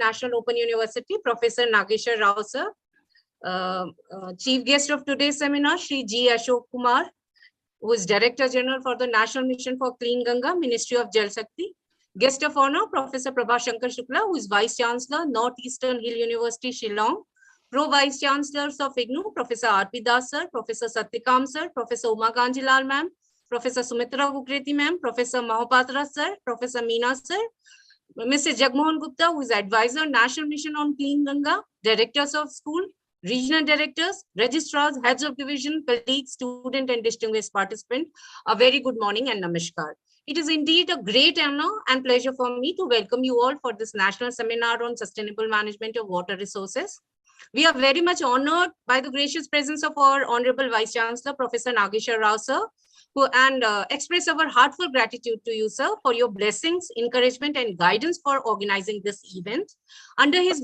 National Open University, Professor Nageshwar Rao sir. Chief guest of today's seminar, Shri G. Ashok Kumar, who is Director General for the National Mission for Clean Ganga, Ministry of Jal Shakti. Guest of honor, Professor Prabhashankar Shukla, who is Vice Chancellor, Northeastern Hill University, Shillong. Pro-Vice Chancellors of IGNOU, Professor R.P. Das sir, Professor Satyakam sir, Professor Uma Kanjilal ma'am, Professor Sumitra Gukreti ma'am, Professor Mahapatra sir, Professor Meena sir, Mr. Jagmohan Gupta, who is Advisor, National Mission on Clean Ganga, Directors of School, Regional Directors, Registrars, Heads of Division, colleagues, student and distinguished participant, a very good morning and namaskar. It is indeed a great honor and pleasure for me to welcome you all for this national seminar on sustainable management of water resources. We are very much honored by the gracious presence of our Honorable Vice Chancellor, Professor Nageshwar Rao sir, and express our heartfelt gratitude to you, sir, for your blessings, encouragement, and guidance for organizing this event. Under his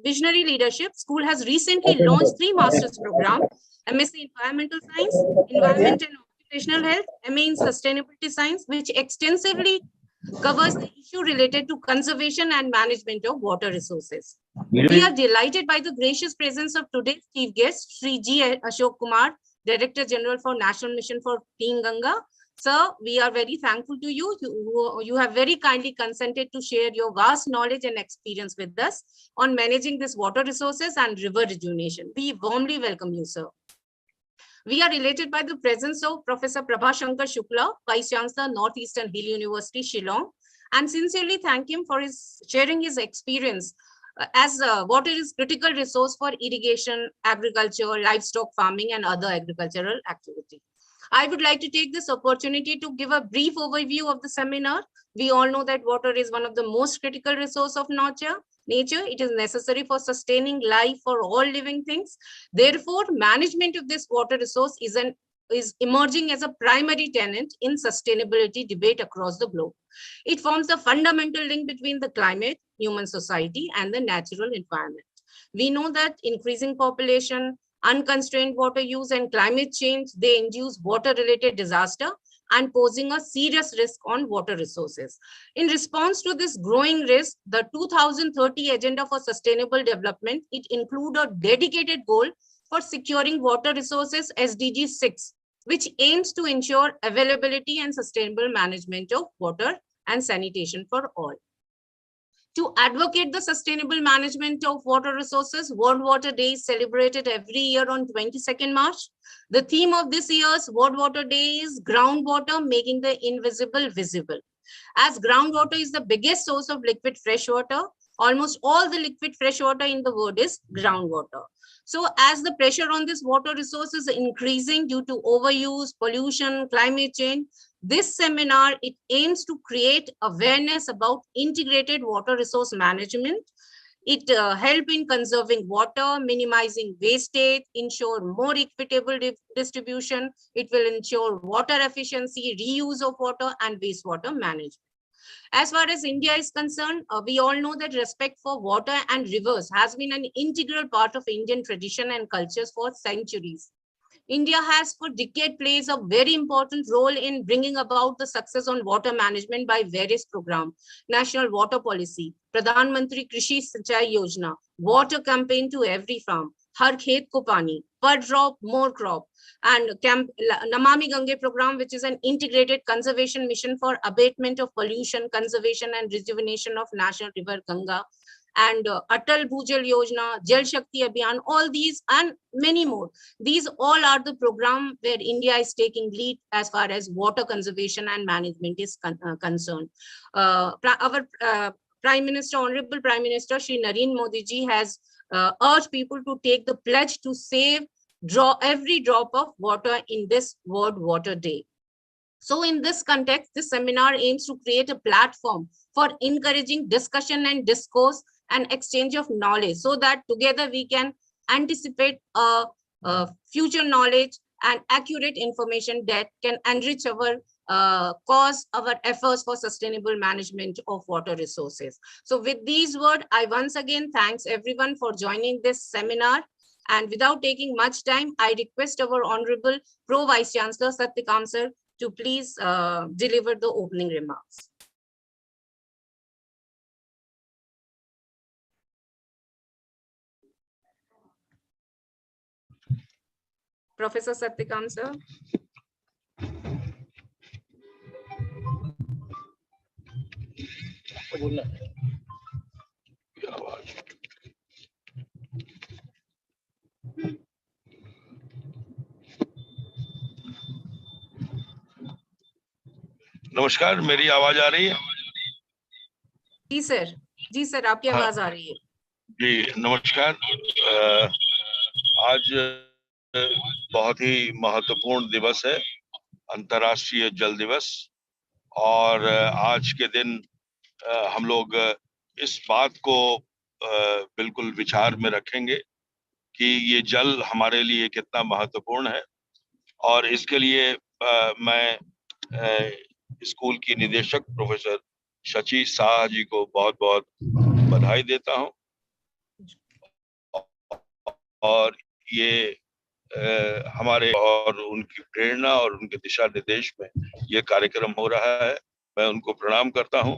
visionary leadership, school has recently launched 3 master's programs: MSc Environmental Science, Environment and Occupational Health, MA in Sustainability Science, which extensively covers the issue related to conservation and management of water resources. We are delighted by the gracious presence of today's chief guest, Shri G. Ashok Kumar, Director General for National Mission for Clean Ganga. Sir, we are very thankful to you. You have very kindly consented to share your vast knowledge and experience with us on managing this water resources and river rejuvenation. We warmly welcome you, sir. We are related by the presence of Professor Prabhashankar Shukla, Vice Chancellor, Northeastern Hill University, Shillong, and sincerely thank him for sharing his experience as water is critical resource for irrigation, agriculture, livestock farming, and other agricultural activity. I would like to take this opportunity to give a brief overview of the seminar. We all know that water is one of the most critical resource of nature. It is necessary for sustaining life for all living things. Therefore, management of this water resource is emerging as a primary tenet in sustainability debate across the globe. It forms the fundamental link between the climate, human society, and the natural environment. We know that increasing population, unconstrained water use, and climate change, they induce water-related disaster and posing a serious risk on water resources. In response to this growing risk, the 2030 Agenda for Sustainable Development, it includes a dedicated goal for securing water resources, SDG 6, which aims to ensure availability and sustainable management of water and sanitation for all. To advocate the sustainable management of water resources, World Water Day is celebrated every year on 22nd March. The theme of this year's World Water Day is groundwater, making the invisible visible. As groundwater is the biggest source of liquid fresh water, almost all the liquid fresh water in the world is groundwater. So as the pressure on this water resource is increasing due to overuse, pollution, climate change, this seminar, it aims to create awareness about integrated water resource management. It helps in conserving water, minimizing wastage, ensure more equitable distribution. It will ensure water efficiency, reuse of water, and wastewater management. As far as India is concerned, we all know that respect for water and rivers has been an integral part of Indian tradition and cultures for centuries. India has for decades plays a very important role in bringing about the success on water management by various programs: National Water Policy, Pradhan Mantri Krishi Sinchai Yojana, Water Campaign to Every Farm, Har Khet Ko Pani, Per Drop More Crop, and Namami Gange program, which is an integrated conservation mission for abatement of pollution, conservation and rejuvenation of national river Ganga, and Atal Bhujal Yojana, Jal Shakti Abhiyan, all these and many more. These all are the program where India is taking lead as far as water conservation and management is concerned. Our Prime Minister, Honorable Prime Minister, Shri Narendra Modi ji has urged people to take the pledge to save every drop of water in this World Water Day. So in this context, this seminar aims to create a platform for encouraging discussion and discourse and exchange of knowledge so that together we can anticipate future knowledge and accurate information that can enrich our our efforts for sustainable management of water resources. So with these words, I once again thanks everyone for joining this seminar. And without taking much time, I request our Honorable Pro Vice Chancellor Satyakam sir to please deliver the opening remarks. Professor Satyakam, sir. नमस्कार, मेरी आवाज आ रही है? जी sir, आपकी आवाज आ रही है। जी नमस्कार। आज बहुत ही महत्वपूर्ण दिवस है, अंतर्राष्ट्रीय जल दिवस। और आज के दिन हम लोग इस बात को बिल्कुल विचार में रखेंगे कि ये जल हमारे लिए कितना महत्वपूर्ण है। और इसके लिए मैं स्कूल की निदेशक प्रोफेसर शची शाह जी को बहुत बहुत बधाई देता हूं। और ये हमारे और उनकी प्रेरणा और उनके दिशा निर्देश में ये कार्यक्रम हो रहा है, मैं उनको प्रणाम करता हूं।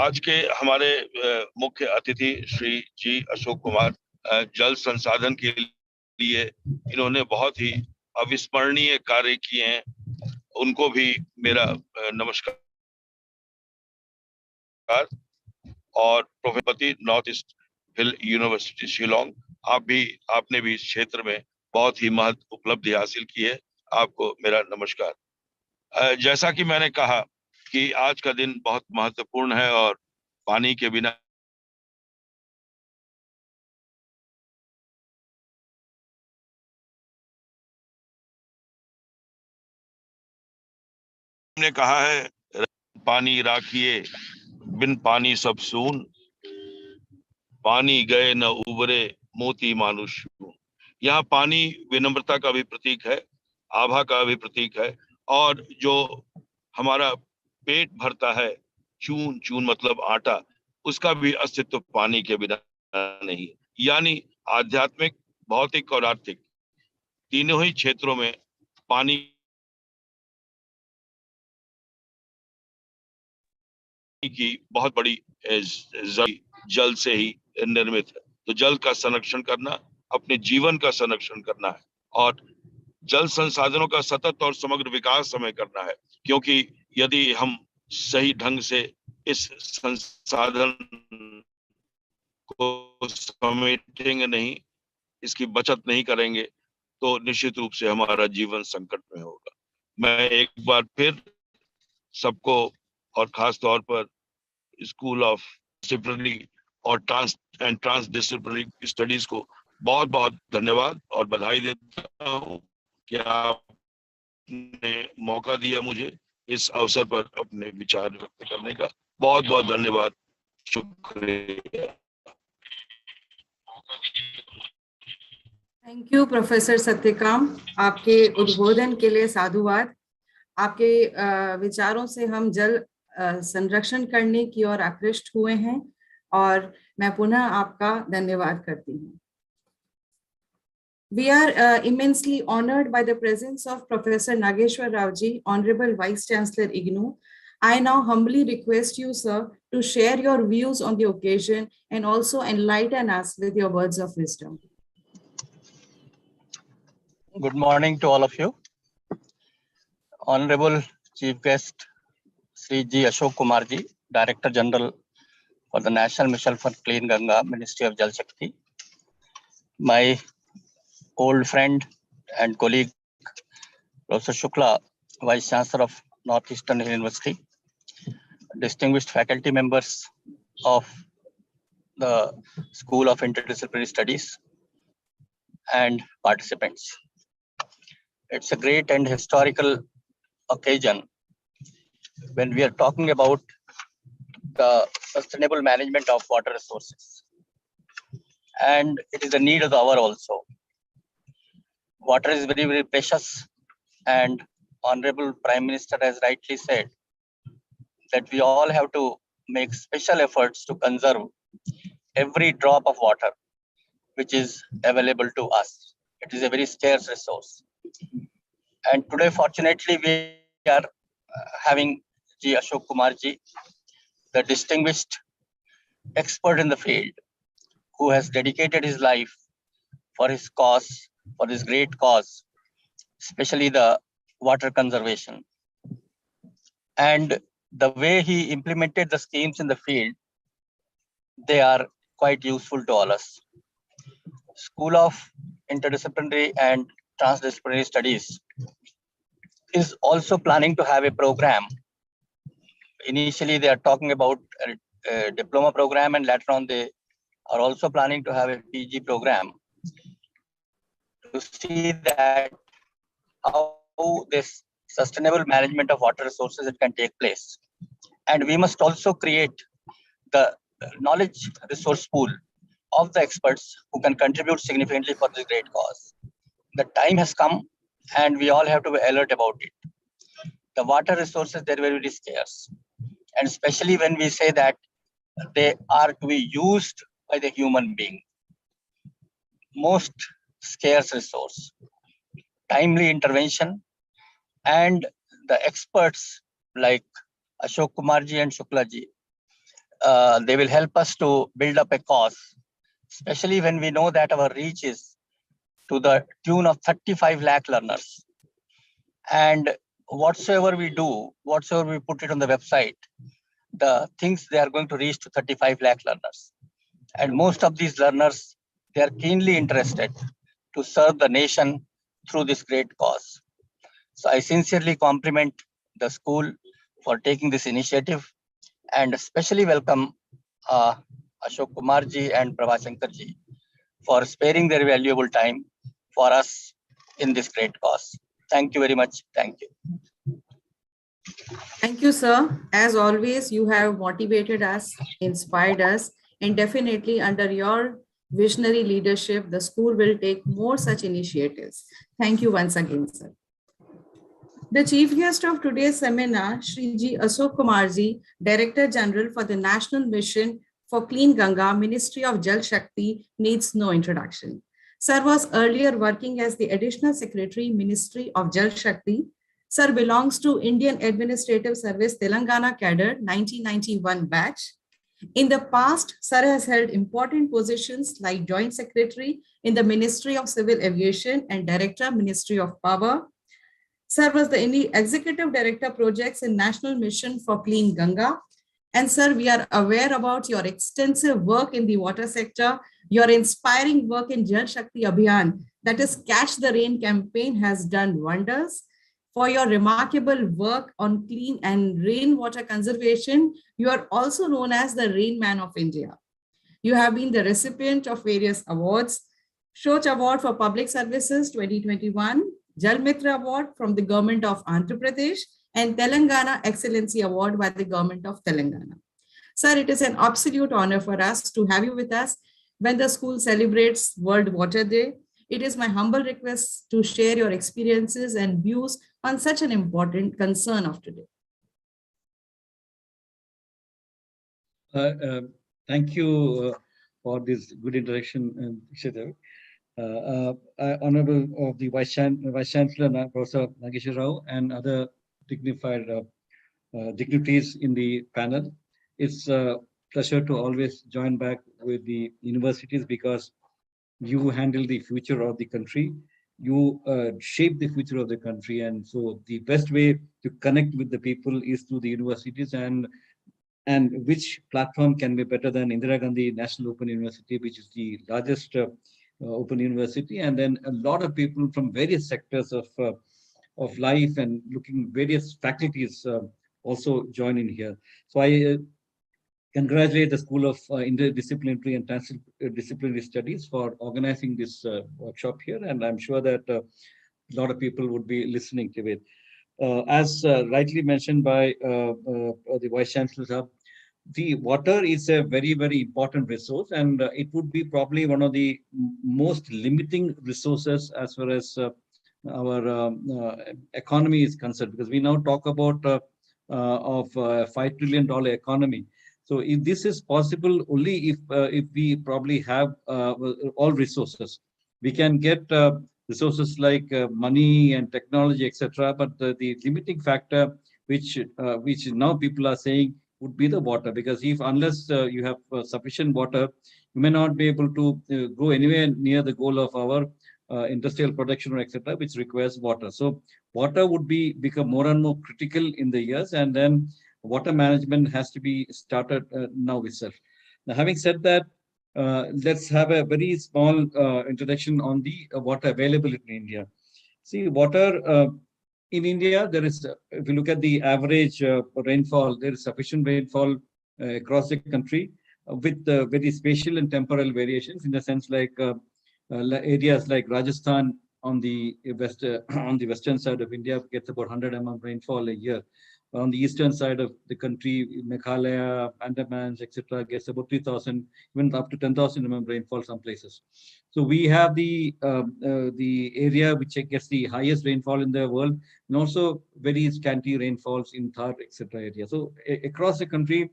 आज के हमारे मुख्य अतिथि श्री जी अशोक कुमार जल संसाधन के लिए इन्होंने बहुत ही अविस्मरणीय कार्य किए हैं, उनको भी मेरा नमस्कार। और प्रोफेसर नॉर्थ ईस्ट हिल यूनिवर्सिटी शिलोंग, आपने भी इस क्षेत्र में बहुत ही महत्वपूर्ण उपलब्धि हासिल की है, आपको मेरा नमस्कार। जैसा कि मैंने कहा कि आज का दिन बहुत महत्वपूर्ण है और पानी के बिना ने कहा है, पानी राखिए बिन पानी सब सून, पानी गए न उबरे मोती मानुष। यहाँ पानी विनम्रता का भी प्रतीक है, आभा का भी प्रतीक है। और जो हमारा पेट भरता है, चून चून मतलब आटा, उसका भी अस्तित्व पानी के बिना नहीं। यानी आध्यात्मिक, भौतिक और आर्थिक तीनों ही क्षेत्रों में पानी की बहुत बड़ी जल से ही निर्मित है। तो जल का संरक्षण करना अपने जीवन का संरक्षण करना है और जल संसाधनों का सतत और समग्र विकास हमें करना है, क्योंकि यदि हम सही ढंग से इस संसाधन को समेटेंगे नहीं, इसकी बचत नहीं करेंगे, तो निश्चित रूप से हमारा जीवन संकट में होगा। मैं एक बार फिर सबको और खास तौर पर स्कूल ऑफ डिसिप्लिनरी और ट्रांस डिसिप्लिनरी स्टडीज को बहुत बहुत धन्यवाद और बधाई देता हूँ कि आपने मौका दिया मुझे इस अवसर पर अपने विचार व्यक्त करने का। बहुत बहुत धन्यवाद, शुक्रिया। थैंक यू प्रोफेसर सत्यकाम, आपके उद्बोधन के लिए साधुवाद। आपके विचारों से हम जल संरक्षण करने की ओर आकृष्ट हुए हैं और मैं पुनः आपका धन्यवाद करती हूँ। We are immensely honored by the presence of Professor Nageshwar Rao ji, Honorable Vice Chancellor IGNOU. I now humbly request you, sir, to share your views on the occasion and also enlighten us with your words of wisdom. Good morning to all of you. Honorable Chief Guest, Sri G. Ashok Kumar ji, Director General for the National Mission for Clean Ganga, Ministry of Jal Shakti. My old friend and colleague, Professor Shukla, Vice Chancellor of Northeastern University. Distinguished faculty members of the School of Interdisciplinary Studies and participants. It's a great and historical occasion when we are talking about the sustainable management of water resources. And it is a need of the hour also. Water is very, very precious, and Honorable Prime Minister has rightly said that we all have to make special efforts to conserve every drop of water which is available to us. It is a very scarce resource. And today, fortunately, we are having G. Ashok Kumar ji, the distinguished expert in the field, who has dedicated his life for his cause, for this great cause, especially the water conservation. And the way he implemented the schemes in the field, they are quite useful to all us. School of Interdisciplinary and Transdisciplinary Studies is also planning to have a program. Initially, they are talking about a diploma program, and later on, they are also planning to have a PG program to see that how this sustainable management of water resources it can take place. And we must also create the knowledge resource pool of the experts who can contribute significantly for this great cause. The time has come and we all have to be alert about it. The water resources, they're very, very scarce. And especially when we say that they are to be used by the human being. Most scarce resource. Timely intervention and the experts like Ashok Kumarji and Shuklaji, they will help us to build up a cause, especially when we know that our reach is to the tune of 35 lakh learners. And whatsoever we do, whatsoever we put it on the website, the things they are going to reach to 35 lakh learners. And most of these learners, they are keenly interested to serve the nation through this great cause. So I sincerely compliment the school for taking this initiative and especially welcome Ashok Kumarji and Prabhashankarji for sparing their valuable time for us in this great cause. Thank you very much. Thank you. Thank you, sir. As always, you have motivated us, inspired us, and definitely under your visionary leadership, the school will take more such initiatives. Thank you once again, sir. The chief guest of today's seminar, Shri G. Ashok Kumarji, Director General for the National Mission for Clean Ganga, Ministry of Jal Shakti, needs no introduction. Sir was earlier working as the Additional Secretary, Ministry of Jal Shakti. Sir belongs to Indian Administrative Service Telangana cadre 1991 batch. In the past, Sir has held important positions like Joint Secretary in the Ministry of Civil Aviation and Director, Ministry of Power. Sir was the Executive Director Projects in National Mission for Clean Ganga. And sir, we are aware about your extensive work in the water sector. Your inspiring work in Jal Shakti Abhiyan, that is Catch the Rain campaign, has done wonders. For your remarkable work on clean and rainwater conservation, you are also known as the Rain Man of India. You have been the recipient of various awards: Shoch Award for Public Services 2021, Jal Mitra Award from the Government of Andhra Pradesh, and Telangana Excellency Award by the Government of Telangana. Sir, it is an absolute honor for us to have you with us when the school celebrates World Water Day. It is my humble request to share your experiences and views on such an important concern of today. Thank you for this good introduction, Shreya. Honorable of the Vice Chancellor, Professor Nageshwar Rao, and other dignified dignitaries in the panel. It's a pleasure to always join back with the universities because you handle the future of the country. You shape the future of the country. And so the best way to connect with the people is through the universities, and which platform can be better than Indira Gandhi National Open University, which is the largest open university, and then a lot of people from various sectors of life and looking various faculties also join in here. So I congratulate the School of Interdisciplinary and Transdisciplinary Studies for organizing this workshop here, and I'm sure that a lot of people would be listening to it. As rightly mentioned by the Vice Chancellor, the water is a very, very important resource, and it would be probably one of the most limiting resources as far as our economy is concerned, because we now talk about of a $5 trillion economy. So if this is possible only if we probably have all resources. We can get resources like money and technology, etc. But the limiting factor, which now people are saying, would be the water, because if unless you have sufficient water, you may not be able to go anywhere near the goal of our industrial production or etc., which requires water. So water would become more and more critical in the years, and then water management has to be started now itself. Now, having said that, let's have a very small introduction on the water availability in India. See, water in India, there is, if you look at the average rainfall, there is sufficient rainfall across the country with very spatial and temporal variations, in the sense like areas like Rajasthan on the on the western side of India gets about 100 mm rainfall a year. On the eastern side of the country, Meghalaya, Andamans, etc., gets about 3,000, even up to 10,000 mm rainfall some places. So we have the area which gets the highest rainfall in the world, and also very scanty rainfalls in Thar, etc. area. So across the country,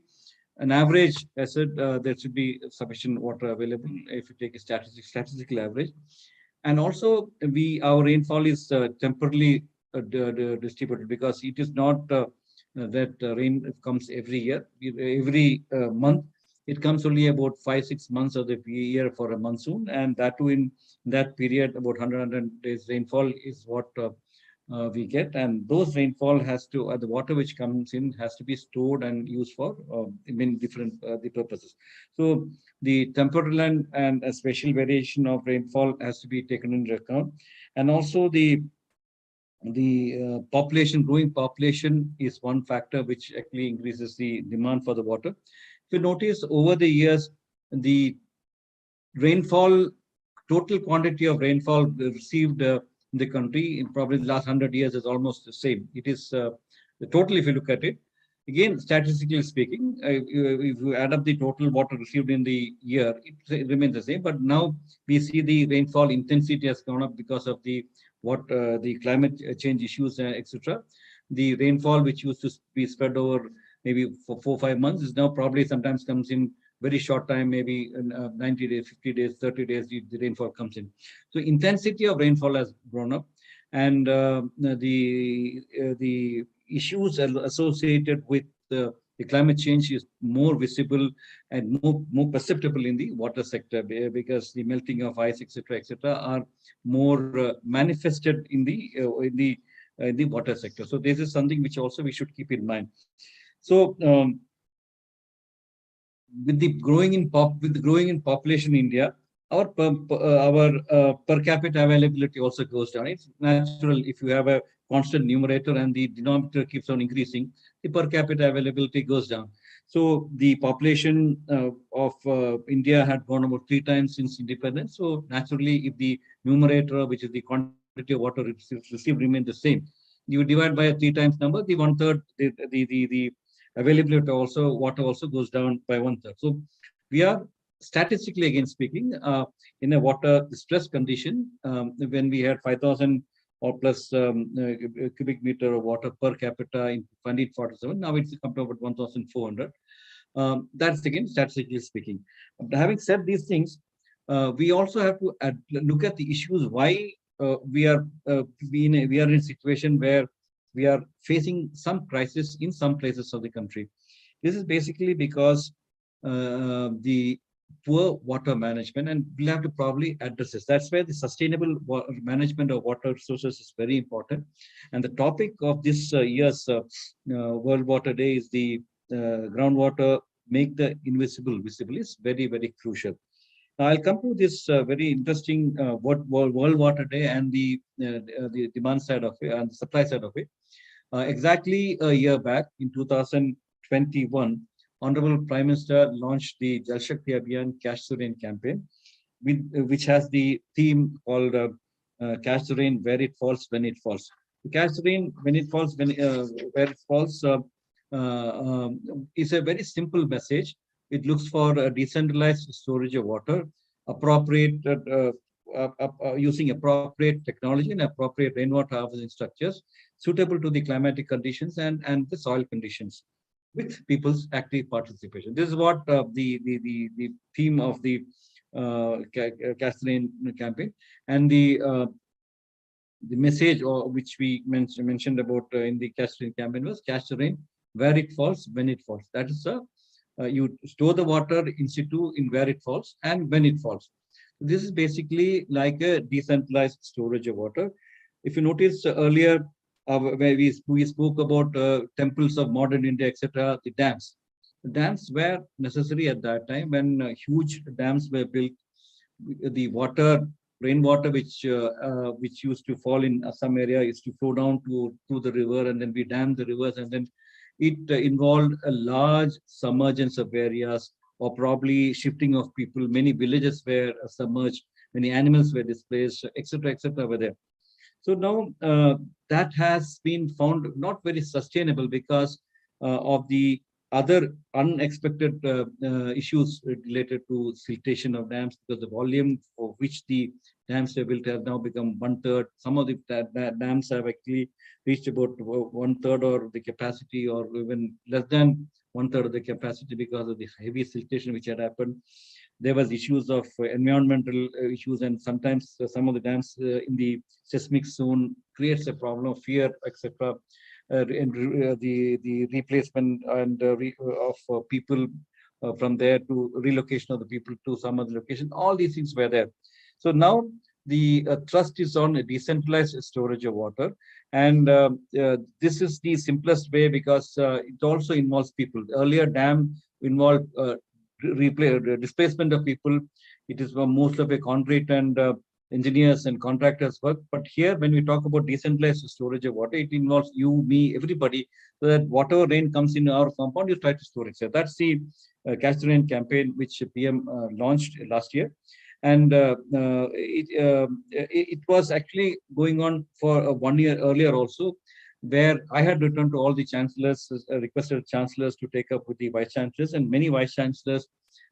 an average, I said, there should be sufficient water available if you take a statistical average. And also, our rainfall is temporarily distributed, because it is not that rain comes every year, every month. It comes only about 5-6 months of the year for a monsoon, and that too in that period, about 100 days rainfall is what we get, and those rainfall has to the water which comes in has to be stored and used for many different the purposes. So the temporal and a spatial variation of rainfall has to be taken into account, and also the growing population is one factor which actually increases the demand for the water. If you notice over the years, the rainfall, total quantity of rainfall received in the country in probably the last 100 years is almost the same. It is the total, if you look at it, again, statistically speaking, if you add up the total water received in the year, it remains the same. But now we see the rainfall intensity has gone up because of the climate change issues, etc. The rainfall, which used to be spread over maybe for 4-5 months, is now probably sometimes comes in very short time, maybe 90 days, 50 days, 30 days, the rainfall comes in. So intensity of rainfall has grown up, and the issues associated with the climate change is more visible and more perceptible in the water sector, because the melting of ice, etc., are more manifested in the water sector. So this is something which also we should keep in mind. So with the growing in population in India, our per capita availability also goes down. It's natural if you have a constant numerator and the denominator keeps on increasing, the per capita availability goes down. So the population of India had gone about 3 times since independence. So naturally, if the numerator, which is the quantity of water received, remains the same, you divide by a 3 times number, the 1/3, the availability also, water also goes down by 1/3. So we are statistically, again speaking, in a water stress condition, when we had 5,000 or plus cubic meter of water per capita in 2047. Now it's come to about 1,400. That's again statistically speaking. But having said these things, we also have to look at the issues why we are in a situation where we are facing some crisis in some places of the country. This is basically because the poor water management, and we'll have to probably address this. That's where the sustainable management of water resources is very important. And the topic of this year's World Water Day is the groundwater, make the invisible visible, is very, very crucial. Now I'll come to this very interesting World Water Day and the demand side of it and the supply side of it. Exactly a year back in 2021, Honorable Prime Minister launched the Jal Shakti Abhiyan Cash the Rain campaign, which has the theme called Cash the Rain, Where It Falls, When It Falls. Cash the Rain, When It Falls, Where It Falls is a very simple message. It looks for a decentralized storage of water, appropriate using appropriate technology and appropriate rainwater harvesting structures suitable to the climatic conditions and the soil conditions, with people's active participation. This is what the theme of the Cash the Rain campaign, and the message which we mentioned about in the Cash the Rain campaign was Cash the Rain, where it falls, when it falls. That is you store the water in situ in where it falls and when it falls. This is basically like a decentralized storage of water. If you notice earlier, where we spoke about temples of modern India, etc., the dams. The dams were necessary at that time when huge dams were built. The water, rainwater, which used to fall in some area, used to flow down to the river, and then we dammed the rivers, and then it involved a large submergence of areas, or probably shifting of people. Many villages were submerged, many animals were displaced, etc., etc. were there. So now that has been found not very sustainable because of the other unexpected issues related to siltation of dams, because the volume for which the dams were built has now become 1/3. Some of the dams have actually reached about 1/3 or the capacity, or even less than 1/3 of the capacity, because of the heavy siltation which had happened. There was issues of environmental issues, and sometimes some of the dams in the seismic zone creates a problem of fear, etc. The replacement and of people from there, to relocation of the people to some other location, all these things were there. So now the thrust is on a decentralized storage of water, and this is the simplest way, because it also involves people. Earlier dam involved displacement of people. It is most of a concrete and engineers and contractors work. But here, when we talk about decentralized storage of water, it involves you, me, everybody, so that whatever rain comes in our compound, you try to store it. So that's the Catch the Rain campaign, which PM launched last year. And it was actually going on for 1 year earlier also, where I had written to all the chancellors, requested chancellors to take up with the vice chancellors, and many vice chancellors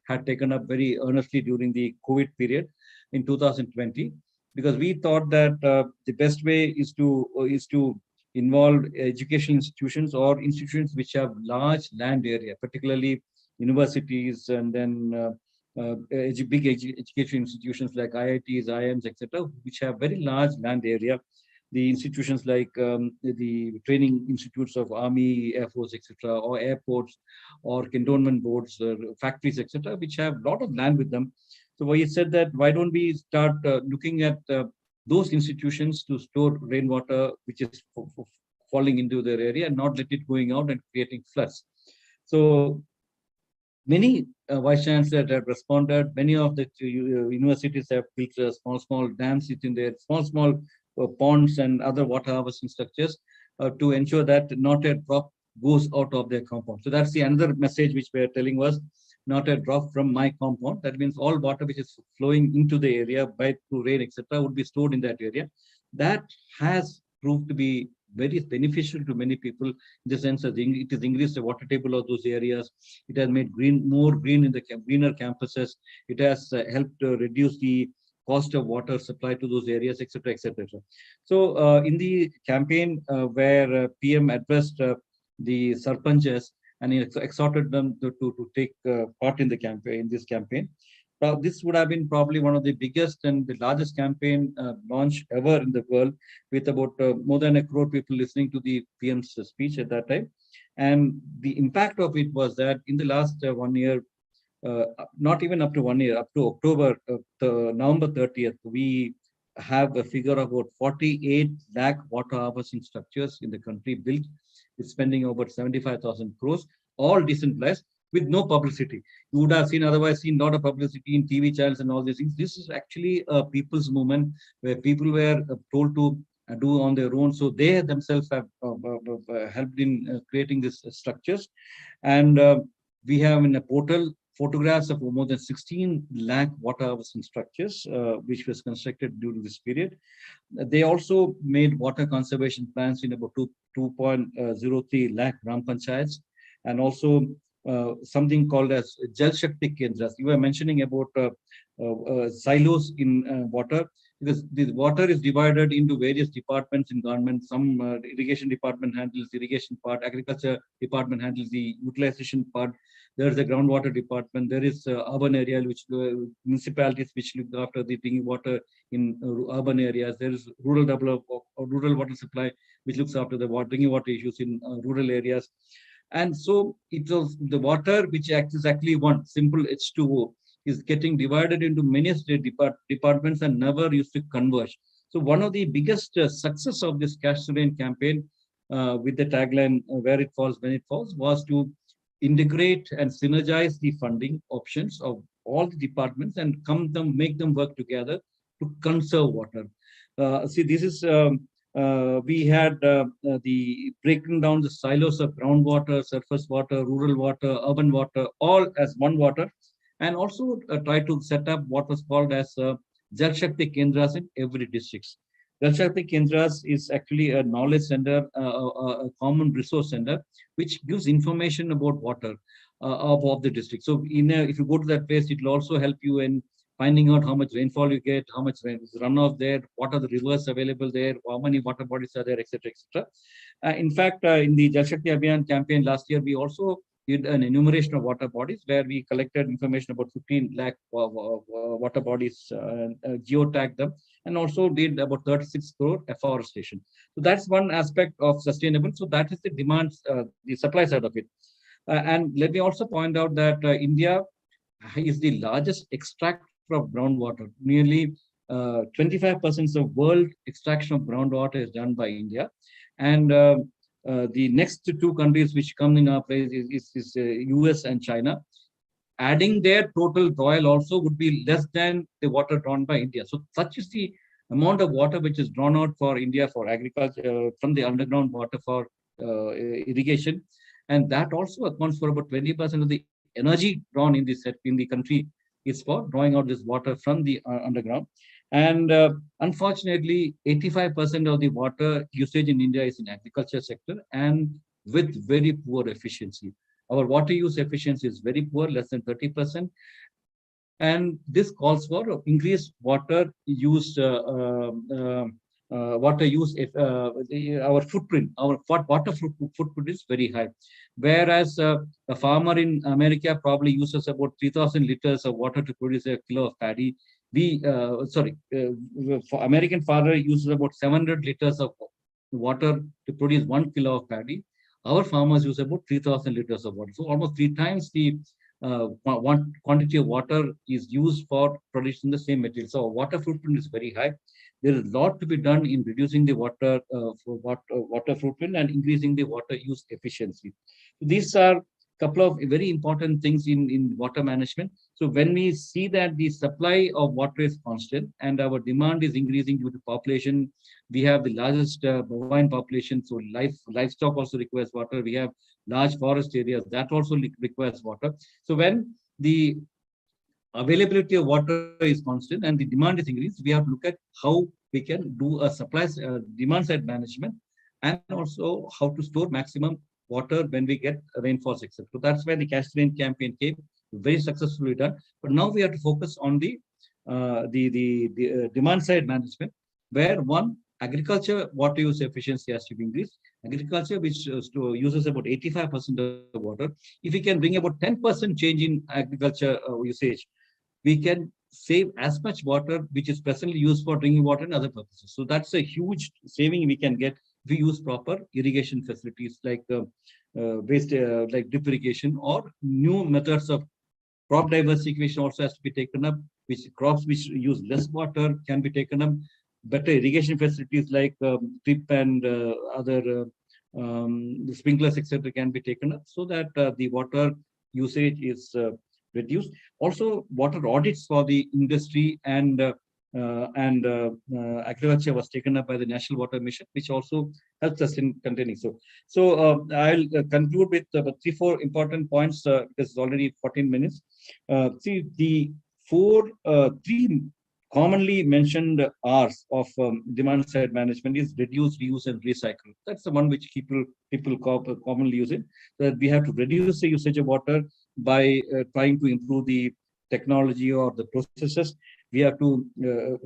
had taken up very earnestly during the COVID period in 2020, because we thought that the best way is to involve educational institutions, or institutions which have large land area, particularly universities, and then big education institutions like IITs, IIMs, etc., which have very large land area. The institutions like the training institutes of Army, Air Force, etc., or airports, or cantonment boards, factories, etc., which have a lot of land with them. So we said that why don't we start looking at those institutions to store rainwater which is falling into their area, and not let it going out and creating floods. So many vice chancellors have responded. Many of the universities have built small dams within their small ponds and other water harvesting structures to ensure that not a drop goes out of their compound. So that's the another message which we are telling was, not a drop from my compound. That means all water which is flowing into the area by through rain, etc., would be stored in that area. That has proved to be very beneficial to many people, in the sense that it has increased the water table of those areas. It has made more green in the greener campuses. It has helped reduce the cost of water supply to those areas, etc., etc. So in the campaign where PM addressed the sarpanches and he exhorted them to take part in the campaign, in this campaign. This would have been probably one of the biggest and the largest campaign launch ever in the world, with about more than 1 crore people listening to the PM's speech at that time. And the impact of it was that in the last 1 year, not even up to 1 year, up to October, November 30th, we have a figure of about 48 lakh water harvesting structures in the country built. It's spending over 75,000 crores, all decentralized, with no publicity. You would have otherwise seen a lot of publicity in TV channels and all these things. This is actually a people's movement where people were told to do on their own. So they themselves have helped in creating these structures. And we have in a portal photographs of more than 16 lakh water harvesting structures, which was constructed during this period. They also made water conservation plans in about 2.03 lakh Gram Panchayats, and also something called as Jal Shakti Kendras. You were mentioning about silos in water, because the water is divided into various departments in government. Some irrigation department handles the irrigation part, agriculture department handles the utilization part. There is a groundwater department. There is urban area, which municipalities which look after the drinking water in urban areas. There is rural water supply, which looks after the drinking water issues in rural areas. And so it was the water which acts is actually one simple H2O is getting divided into many state departments and never used to converge. So one of the biggest success of this Cash the Rain campaign with the tagline where it falls when it falls was to integrate and synergize the funding options of all the departments and make them work together to conserve water. See, this is we had the breaking down the silos of groundwater, surface water, rural water, urban water, all as one water, and also try to set up what was called as Jal Shakti Kendras in every district. Jal Shakti Kendras is actually a knowledge center, a common resource center, which gives information about water of the district. So if you go to that place, it will also help you in finding out how much rainfall you get, how much runoff there, what are the rivers available there, how many water bodies are there, etc., etc. In fact, in the Jal Shakti Abhiyan campaign last year, we also did an enumeration of water bodies where we collected information about 15 lakh water bodies, geotagged them, and also did about 36 crore afforestation. So that's one aspect of sustainable. So that is the demand, the supply side of it. And let me also point out that India is the largest extractor of groundwater. Nearly 25% of world extraction of groundwater is done by India. And the next two countries which come in our place is US and China. Adding their total oil also would be less than the water drawn by India. So such is the amount of water which is drawn out for India for agriculture, from the underground water for irrigation. And that also accounts for about 20% of the energy drawn in the country is for drawing out this water from the underground. And unfortunately, 85% of the water usage in India is in agriculture sector and with very poor efficiency. Our water use efficiency is very poor, less than 30%. And this calls for increased water use, our footprint, our water footprint is very high. Whereas a farmer in America probably uses about 3,000 liters of water to produce a kilo of paddy. For American farmer uses about 700 liters of water to produce 1 kilo of paddy. Our farmers use about 3,000 liters of water. So almost 3 times the quantity of water is used for producing the same material. So water footprint is very high. There is a lot to be done in reducing the water footprint and increasing the water use efficiency. These are a couple of very important things in water management. So when we see that the supply of water is constant and our demand is increasing due to population, we have the largest bovine population, so livestock also requires water. We have large forest areas that also requires water. So when the availability of water is constant and the demand is increased, we have to look at how we can do a supply demand side management and also how to store maximum water when we get rainfalls, etc. So that's where the Cash the Rain campaign came, very successfully done. But now we have to focus on the demand side management, where one, agriculture water use efficiency has to be increased. Agriculture, which uses about 85% of water, if we can bring about 10% change in agriculture usage, we can save as much water which is presently used for drinking water and other purposes. So that's a huge saving we can get if we use proper irrigation facilities like like drip irrigation, or new methods of crop diversification also has to be taken up, which crops which use less water can be taken up. Better irrigation facilities like drip and other the sprinklers, etc., can be taken up so that the water usage is reduced. Also, water audits for the industry and agriculture was taken up by the National Water Mission, which also helps us in containing. So I'll conclude with 3-4 important points because it's already 14 minutes. See, the three commonly mentioned R's of demand side management is reduce, reuse, and recycle. That's the one which people commonly use it. That we have to reduce the usage of water by trying to improve the technology or the processes. We have to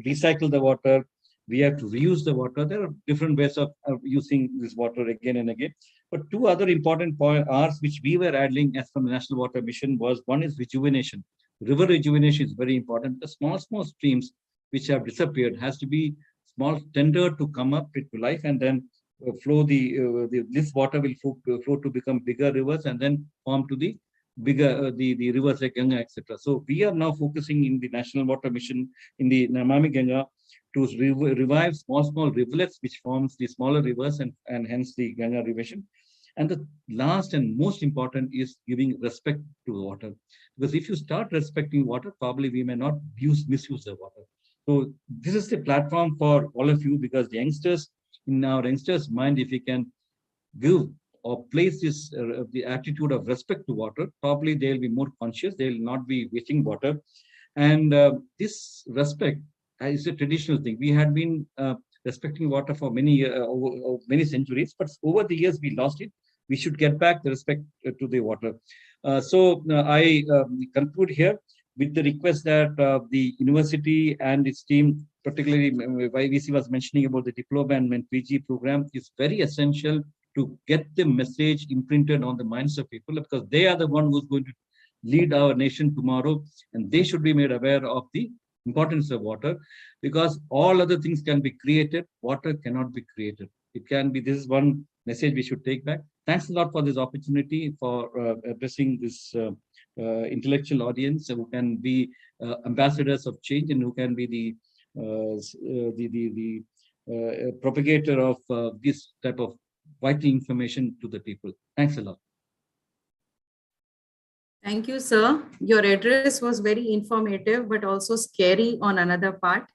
recycle the water. We have to reuse the water. There are different ways of using this water again and again. But two other important R's which we were adding as from the National Water Mission was, one is rejuvenation. River rejuvenation is very important. The small streams which have disappeared has to be tender to come up to life, and then this water will flow to become bigger rivers and then form to the bigger the rivers like Ganga, etc. So we are now focusing in the National Water Mission in the Namami Ganga to revive small rivulets which forms the smaller rivers and hence the Ganga revision. And the last and most important is giving respect to the water. Because if you start respecting water, probably we may not misuse the water. So this is the platform for all of you, because the youngsters, in our youngsters' mind, if we can give or place this the attitude of respect to water, probably they'll be more conscious. They'll not be wasting water. And this respect is a traditional thing. We had been respecting water for many centuries, but over the years we lost it. We should get back the respect to the water. I conclude here with the request that the university and its team, particularly YVC was mentioning about the diploma and PG program, is very essential to get the message imprinted on the minds of people, because they are the one who's going to lead our nation tomorrow, and they should be made aware of the importance of water, because all other things can be created, water cannot be created. It can be. This is one message we should take back. Thanks a lot for this opportunity, for addressing this intellectual audience who can be ambassadors of change and who can be the propagator of this type of vital information to the people. Thanks a lot. Thank you, sir. Your address was very informative, but also scary on another part.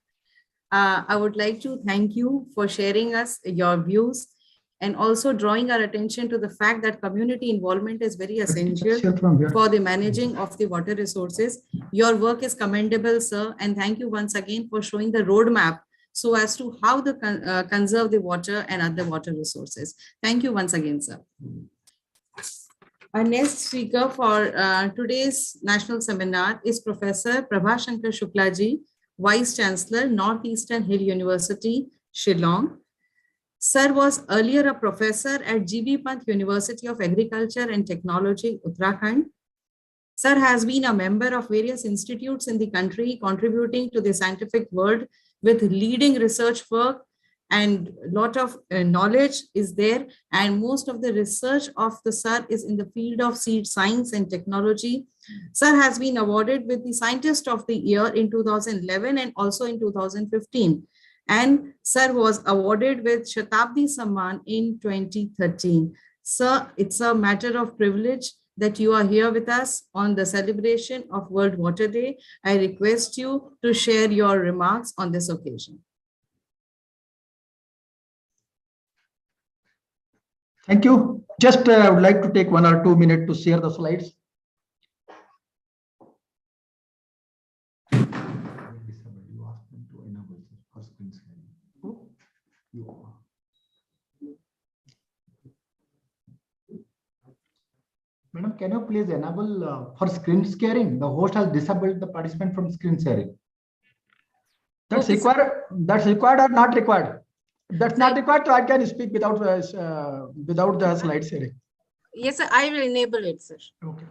I would like to thank you for sharing us your views and also drawing our attention to the fact that community involvement is very essential for the managing of the water resources. Your work is commendable, sir, and thank you once again for showing the roadmap so as to how to conserve the water and other water resources. Thank you once again, sir. Our next speaker for today's national seminar is Professor Prabhashankar Shukla ji, Vice Chancellor, Northeastern Hill University, Shillong. Sir was earlier a professor at GB Pant University of Agriculture and Technology, Uttarakhand. Sir has been a member of various institutes in the country, contributing to the scientific world with leading research work, and a lot of knowledge is there. And most of the research of the sir is in the field of seed science and technology. Sir has been awarded with the Scientist of the Year in 2011 and also in 2015. And sir was awarded with Shatabdi Samman in 2013. Sir, it's a matter of privilege that you are here with us on the celebration of World Water Day. I request you to share your remarks on this occasion. Thank you. Just I would like to take 1 or 2 minutes to share the slides. Madam, can you please enable for screen sharing? The host has disabled the participant from screen sharing. That's required. That's required or not required? That's not required, so I can speak without the slide sharing. Yes, sir, I will enable it, sir. Okay.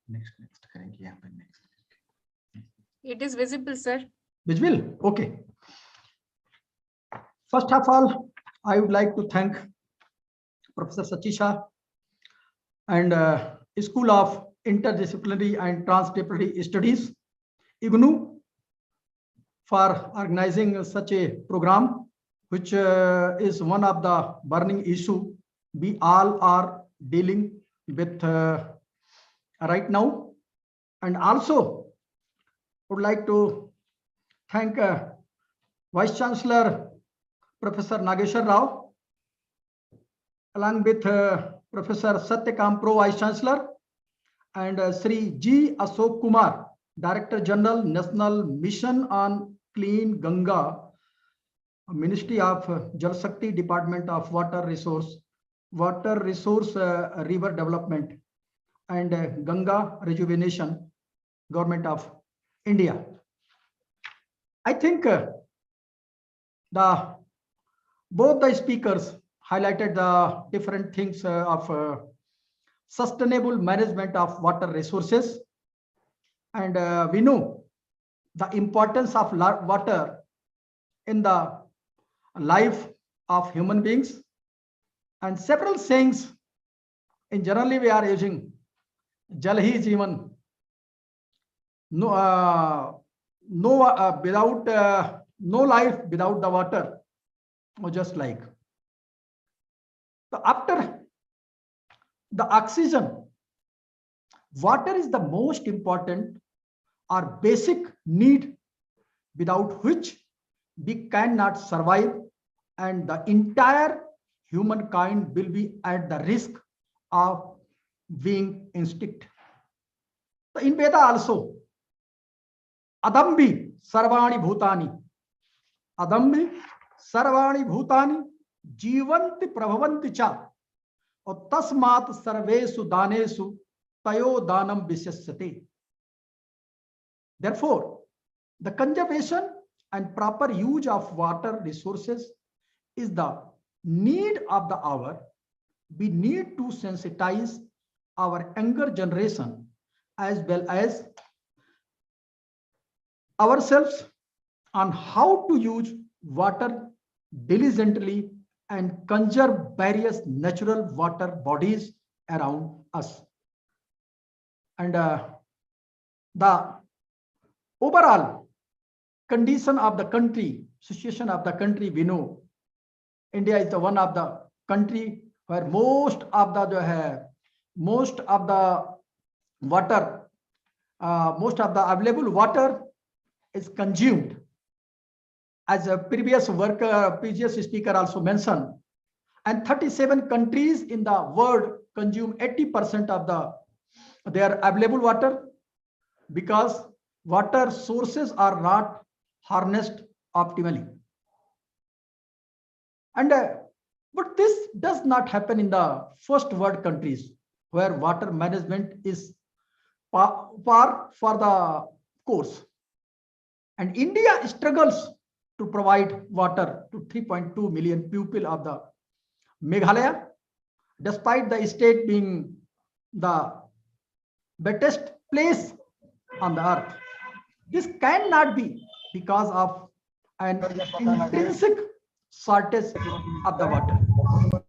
Next. It is visible, sir. Visible? Okay. First of all, I would like to thank Professor Sachisha and School of Interdisciplinary and Transdisciplinary Studies, IGNU, for organizing such a program, which is one of the burning issue we all are dealing with right now. And also would like to thank Vice Chancellor Professor Nageshwar Rao, along with Professor Satyakam, Pro Vice Chancellor, and Sri G. Ashok Kumar, Director General, National Mission on Clean Ganga, Ministry of Jal Shakti, Department of Water Resource, River Development, and Ganga Rejuvenation, Government of India. I think the Both the speakers highlighted the different things of sustainable management of water resources. And we know the importance of water in the life of human beings. And several sayings in generally we are using Jal hi Jeevan. No life without the water, or just like. So after the oxygen, water is the most important or basic need without which we cannot survive, and the entire humankind will be at the risk of being extinct. So in Veda also, Adambi Sarvani Bhutani, Adambi Sarvani Bhutani, Jivanti Prabhavanti Cha, or Tasmat Sarvesu Danesu Tayo Danam Visyasyate. Therefore, the conservation and proper use of water resources is the need of the hour. We need to sensitize our younger generation as well as ourselves on how to use water diligently and conserve various natural water bodies around us. And the overall condition of the country, situation of the country, we know India is the one of the country where most of the water, most of the available water is consumed. As a previous speaker also mentioned, and 37 countries in the world consume 80% of their available water, because water sources are not harnessed optimally. And but this does not happen in the first world countries, where water management is par for the course. And India struggles to provide water to 3.2 million people of the Meghalaya, despite the state being the wettest place on the earth. This cannot be because of an intrinsic shortage of the water.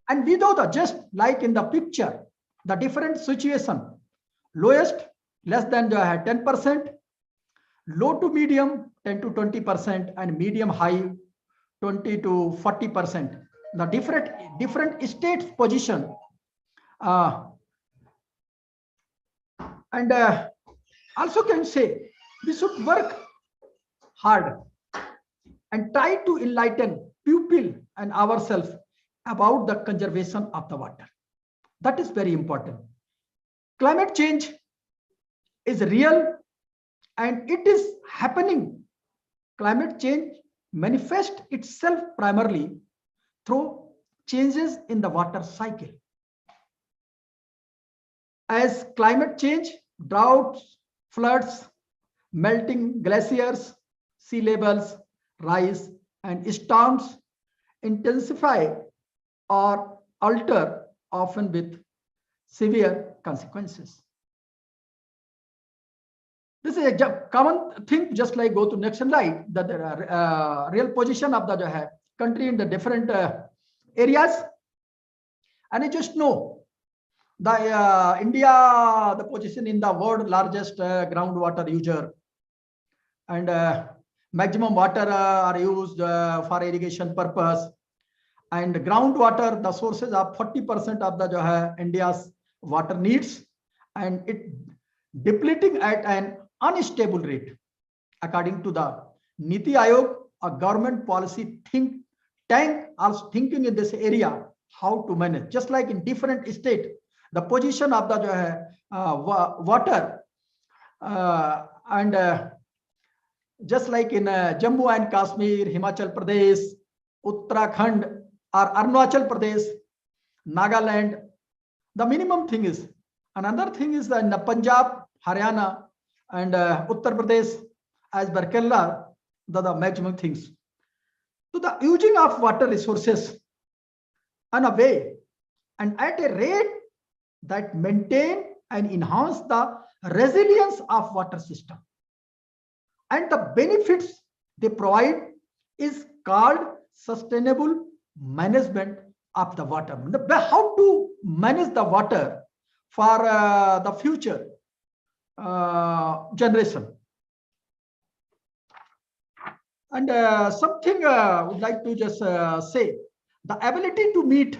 And we know that, just like in the picture, the different situation: lowest less than 10%, low to medium 10 to 20%, and medium high 20 to 40%. The different states position, and also can say we should work hard and try to enlighten people and ourselves about the conservation of the water. That is very important. Climate change is real and it is happening. Climate change manifests itself primarily through changes in the water cycle. As climate change, droughts, floods, melting glaciers, sea levels rise, and storms intensify or alter, often with severe consequences. This is a common thing, just like go to next slide, that the real position of the country in the different areas. And I just know the India, the position in the world largest groundwater user, and maximum water are used for irrigation purpose. And groundwater, the sources are 40% of the India's water needs, and it depleting at an unstable rate. According to the Niti Aayog, a government policy think tank also thinking in this area how to manage. Just like in different states, the position of the water, and just like in Jammu and Kashmir, Himachal Pradesh, Uttarakhand, or Arunachal Pradesh, Nagaland, the minimum thing is. Another thing is in the Punjab, Haryana, and Uttar Pradesh, as per Kerala, the maximum things. to the using of water resources in a way and at a rate that maintain and enhance the resilience of water system, and the benefits they provide is called sustainable management of the water. How to manage the water for the future generation. And something I would like to just say, the ability to meet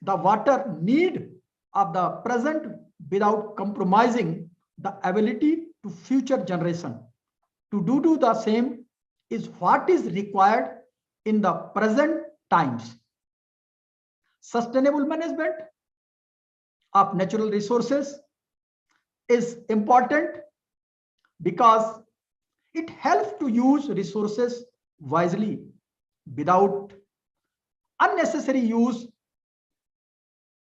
the water need of the present without compromising the ability to future generation to do the same is what is required in the present times. Sustainable management of natural resources is important because it helps to use resources wisely without unnecessary use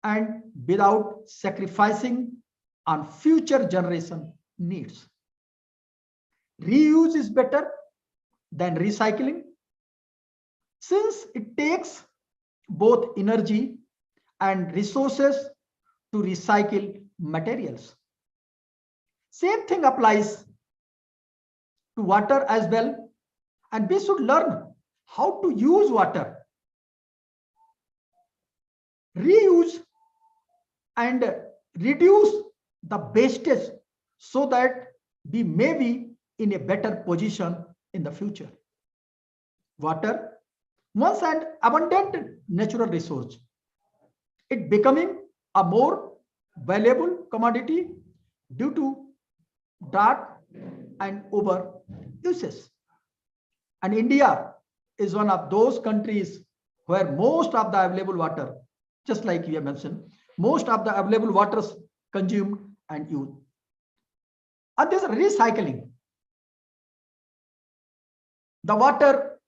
and without sacrificing on future generation needs. Reuse is better than recycling since it takes both energy and resources to recycle materials. Same thing applies to water as well, and we should learn how to use water, reuse and reduce the wastage so that we may be in a better position in the future. Water, once an abundant natural resource, it becoming a more valuable commodity due to drought and over uses. And India is one of those countries where most of the available water, just like we have mentioned, most of the available water is consumed and used. And there's recycling. The water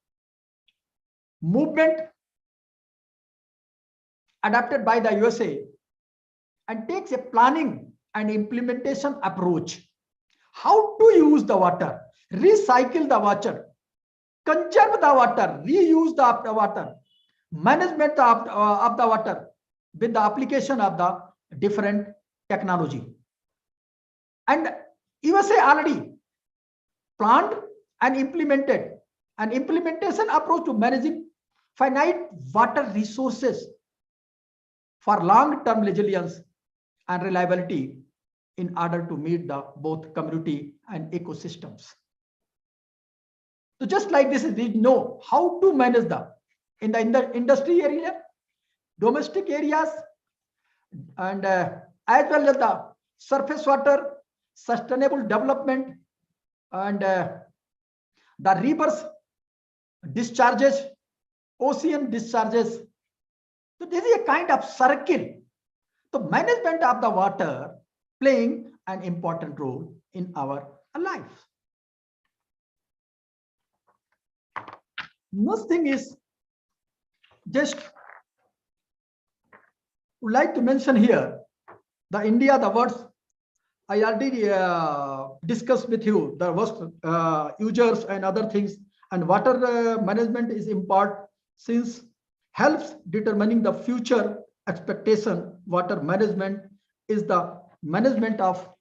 movement adapted by the USA and takes a planning and implementation approach. How to use the water, recycle the water, conserve the water, reuse the water, management of the water with the application of the different technology. And USA already planned and implemented an implementation approach to managing finite water resources for long-term resilience and reliability in order to meet the both community and ecosystems. So just like this, we know how to manage in the industry area, domestic areas, and as well as the surface water, sustainable development, and the rivers discharges, ocean discharges. So this is a kind of circle. The management of the water playing an important role in our life. Next thing is just would like to mention here the India, the words I already discussed with you, the worst users and other things, and water management is important since helps determining the future expectation. Water management is the management of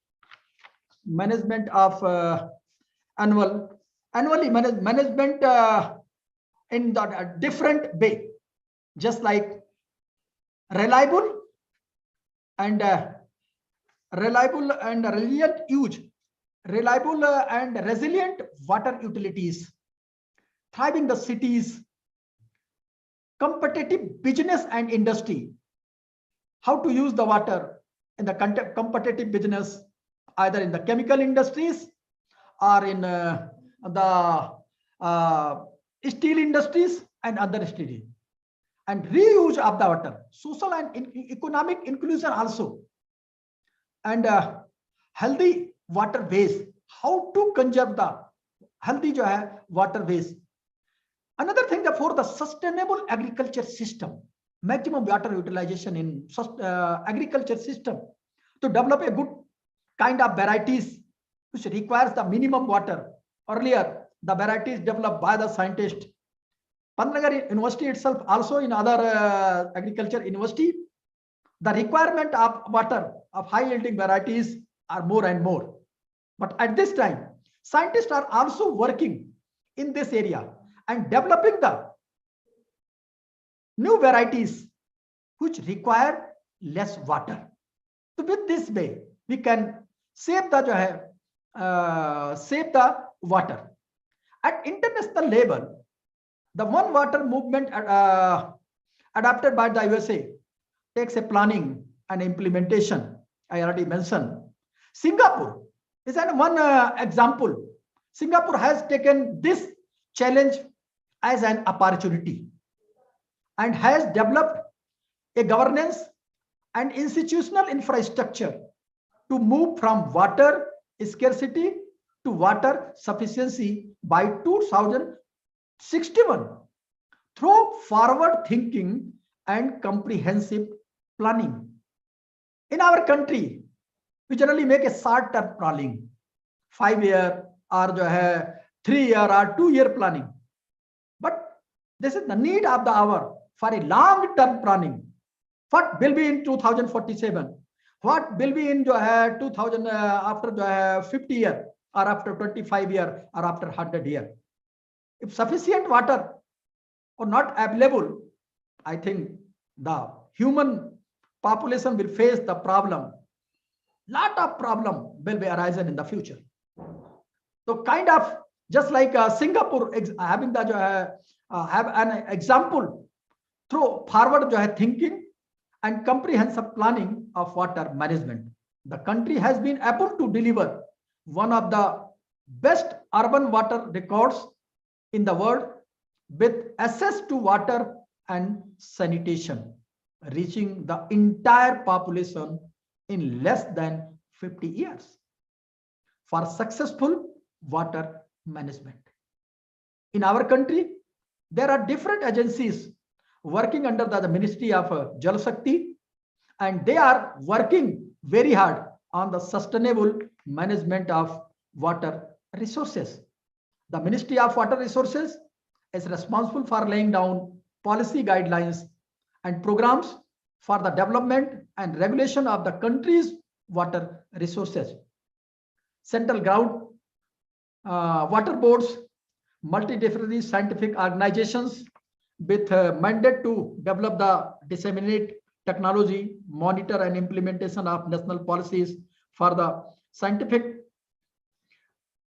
annually management in the different way, just like reliable and resilient use, reliable and resilient water utilities, thriving the cities, competitive business and industry. How to use the water in the competitive business, either in the chemical industries or in the steel industries and other industries. And reuse of the water, social and economic inclusion also, and healthy water waste. How to conserve the healthy water waste. Another thing, for the sustainable agriculture system, maximum water utilization in agriculture system, to develop a good kind of varieties which requires the minimum water. Earlier, the varieties developed by the scientists Pantnagar University itself, also in other agriculture university, the requirement of water of high yielding varieties are more and more. But at this time, scientists are also working in this area and developing the new varieties which require less water. So with this way, we can save the water. At international level, the One Water movement adopted by the USA takes a planning and implementation. I already mentioned. Singapore is one example. Singapore has taken this challenge as an opportunity and has developed a governance and institutional infrastructure to move from water scarcity to water sufficiency by 2061 through forward thinking and comprehensive planning. In our country, we generally make a short-term planning, 5-year or 3-year or 2-year planning. But this is the need of the hour for a long-term planning. What will be in 2047? What will be in 2000 after 50 year or after 25 year or after 100 year? If sufficient water or not available, I think the human population will face the problem. Lot of problem will be arising in the future. So kind of just like Singapore having the have an example through forward thinking and comprehensive planning of water management. The country has been able to deliver one of the best urban water records in the world with access to water and sanitation, reaching the entire population in less than 50 years for successful water management. In our country, there are different agencies working under the Ministry of Jal Shakti, and they are working very hard on the sustainable management of water resources. The Ministry of Water Resources is responsible for laying down policy guidelines and programs for the development and regulation of the country's water resources. Central ground water boards, multidisciplinary scientific organizations with a mandate to develop the disseminate technology, monitor and implementation of national policies for the scientific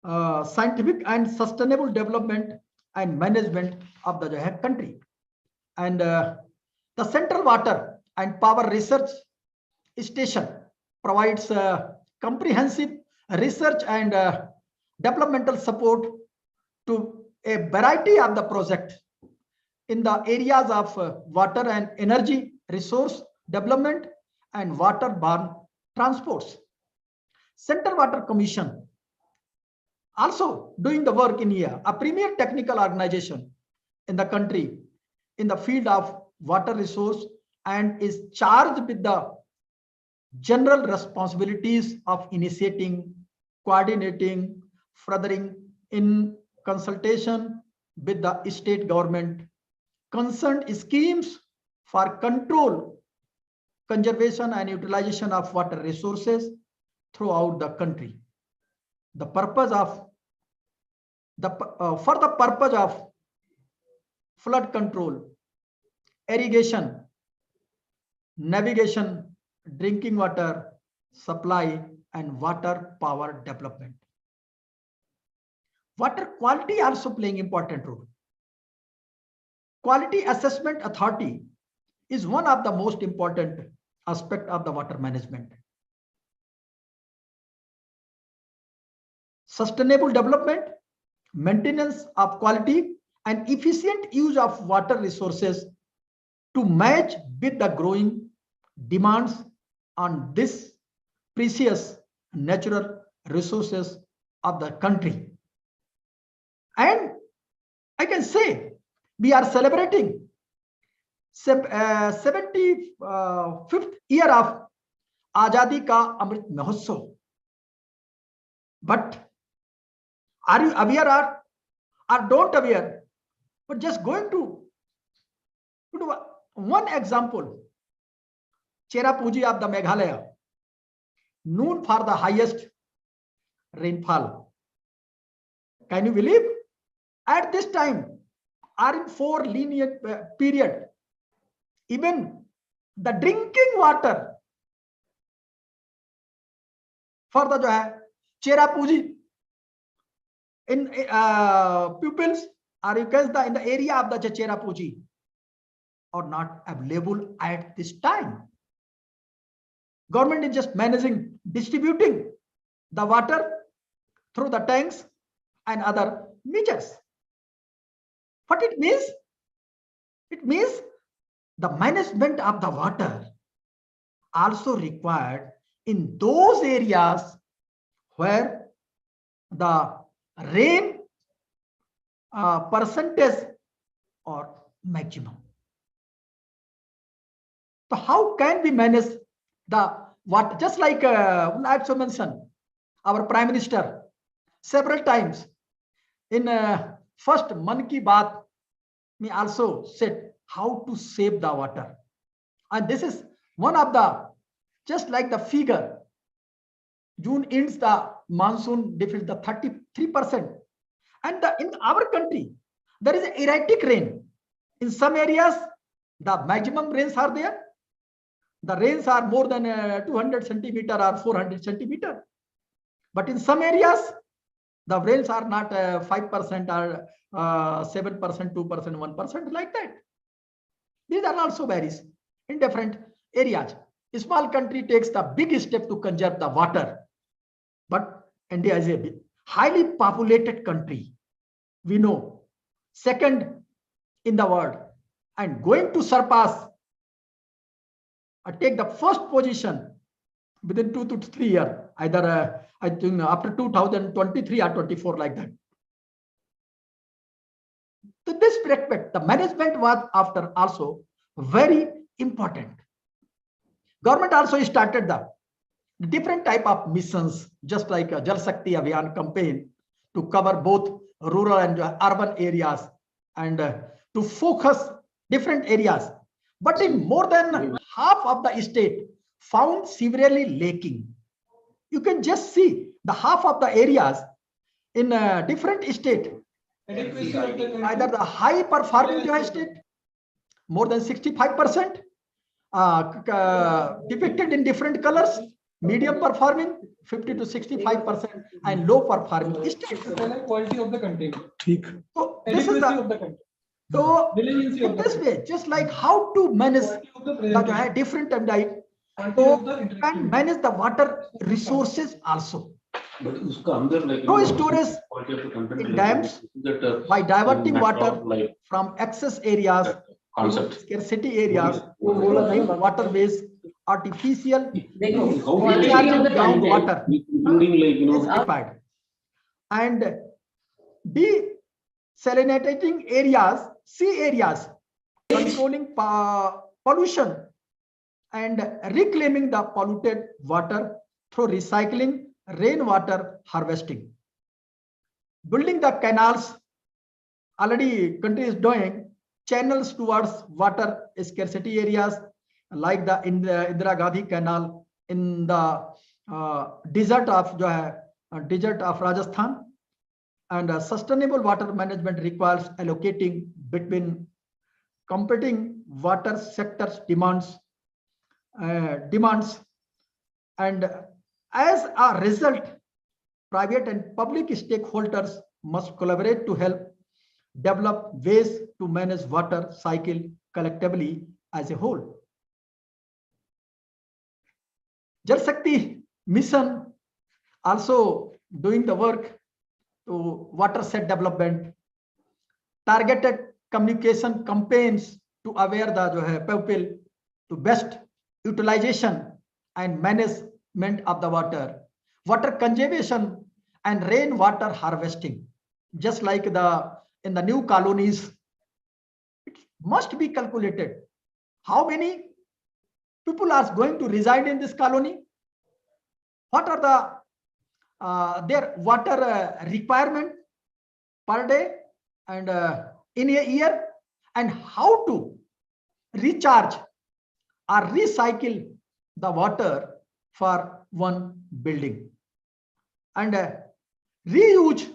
and sustainable development and management of the country. And the Central Water and Power Research Station provides comprehensive research and developmental support to a variety of the projects in the areas of water and energy resource development and waterborne transports. Central Water Commission also doing the work in here, a premier technical organization in the country in the field of water resource, and is charged with the general responsibilities of initiating, coordinating, furthering in consultation with the state government concerned schemes for control, conservation and utilization of water resources throughout the country. The purpose of for the purpose of flood control, irrigation, navigation, drinking water supply and water power development. Water quality also playing important role. Quality Assessment Authority is one of the most important aspect of the water management. Sustainable development, maintenance of quality and efficient use of water resources to match with the growing demands on this precious natural resources of the country. And I can say we are celebrating 75th year of Azadi Ka Amrit Mahotsav. But are you aware or don't aware But just going to do one example, Cherrapunji of the Meghalaya, known for the highest rainfall. Can you believe? At this time, or in 4 linear period, even the drinking water for the Cherrapunji in pupils, or you can in the area of the Cherrapunji, are not available at this time. Government is just managing, distributing the water through the tanks and other measures. What it means? It means the management of the water also required in those areas where the rain percentage or maximum. So how can we manage the water? Just like I also mentioned, our Prime Minister several times in first Man Ki Baat, me also said how to save the water. And this is one of the, just like the figure, June ends the monsoon deficit the 33%. And in our country, there is erratic rain. In some areas, the maximum rains are there. The rains are more than 200 centimeter or 400 centimeter. But in some areas, the rains are not 5% or 7%, 2%, 1%, like that. These are also varies in different areas. A small country takes the big step to conserve the water. But India is a highly populated country. We know, second in the world, and going to surpass or take the first position within 2 to 3 years, either I think after 2023 or 24, like that. To this respect, the management was after also very important. Government also started the different type of missions, just like a Jal Shakti Abhiyan campaign, to cover both rural and urban areas and to focus different areas. But in more than half of the state found severely lacking. You can just see the half of the areas in different state, either the high performing state, more than 65%, depicted in different colors, medium performing 50 to 65%, and low performing state. Quality of the content. So this is the so in this way, just like how to manage the different type, so and manage the water resources also. No storage in dams by diverting water from excess areas to scarcity areas, waterways, artificial recharging groundwater is required, and desalinating areas, sea areas, controlling pollution and reclaiming the polluted water through recycling, rainwater harvesting. Building the canals, already country is doing, channels towards water scarcity areas like the Indira Gandhi Canal in the desert of Rajasthan. And sustainable water management requires allocating between competing water sectors demands, and as a result, private and public stakeholders must collaborate to help develop ways to manage water cycle collectively as a whole. Jal Shakti mission also doing the work to watershed development, targeted communication campaigns to aware the people to best utilization and management of the water, water conservation and rainwater harvesting. Just like in the new colonies, it must be calculated how many people are going to reside in this colony, what are the their water requirement per day, and in a year, and how to recharge or recycle the water for one building, and reuse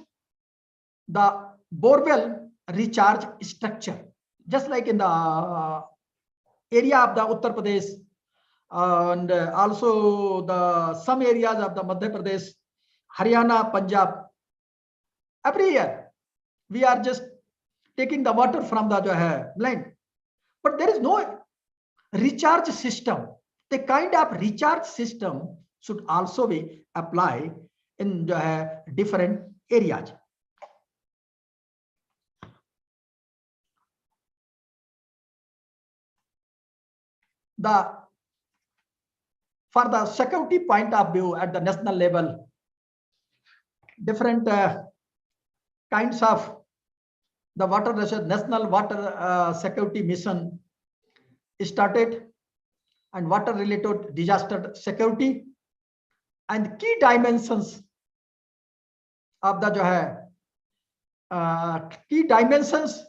the borewell recharge structure, just like in the area of the Uttar Pradesh, and also the some areas of the Madhya Pradesh, Haryana, Punjab. Every year we are just taking the water from the land, but there is no recharge system. The kind of recharge system should also be applied in the different areas. For the security point of view at the national level, different kinds of the water resource, national water security mission started, and water related disaster security, and key dimensions of the key dimensions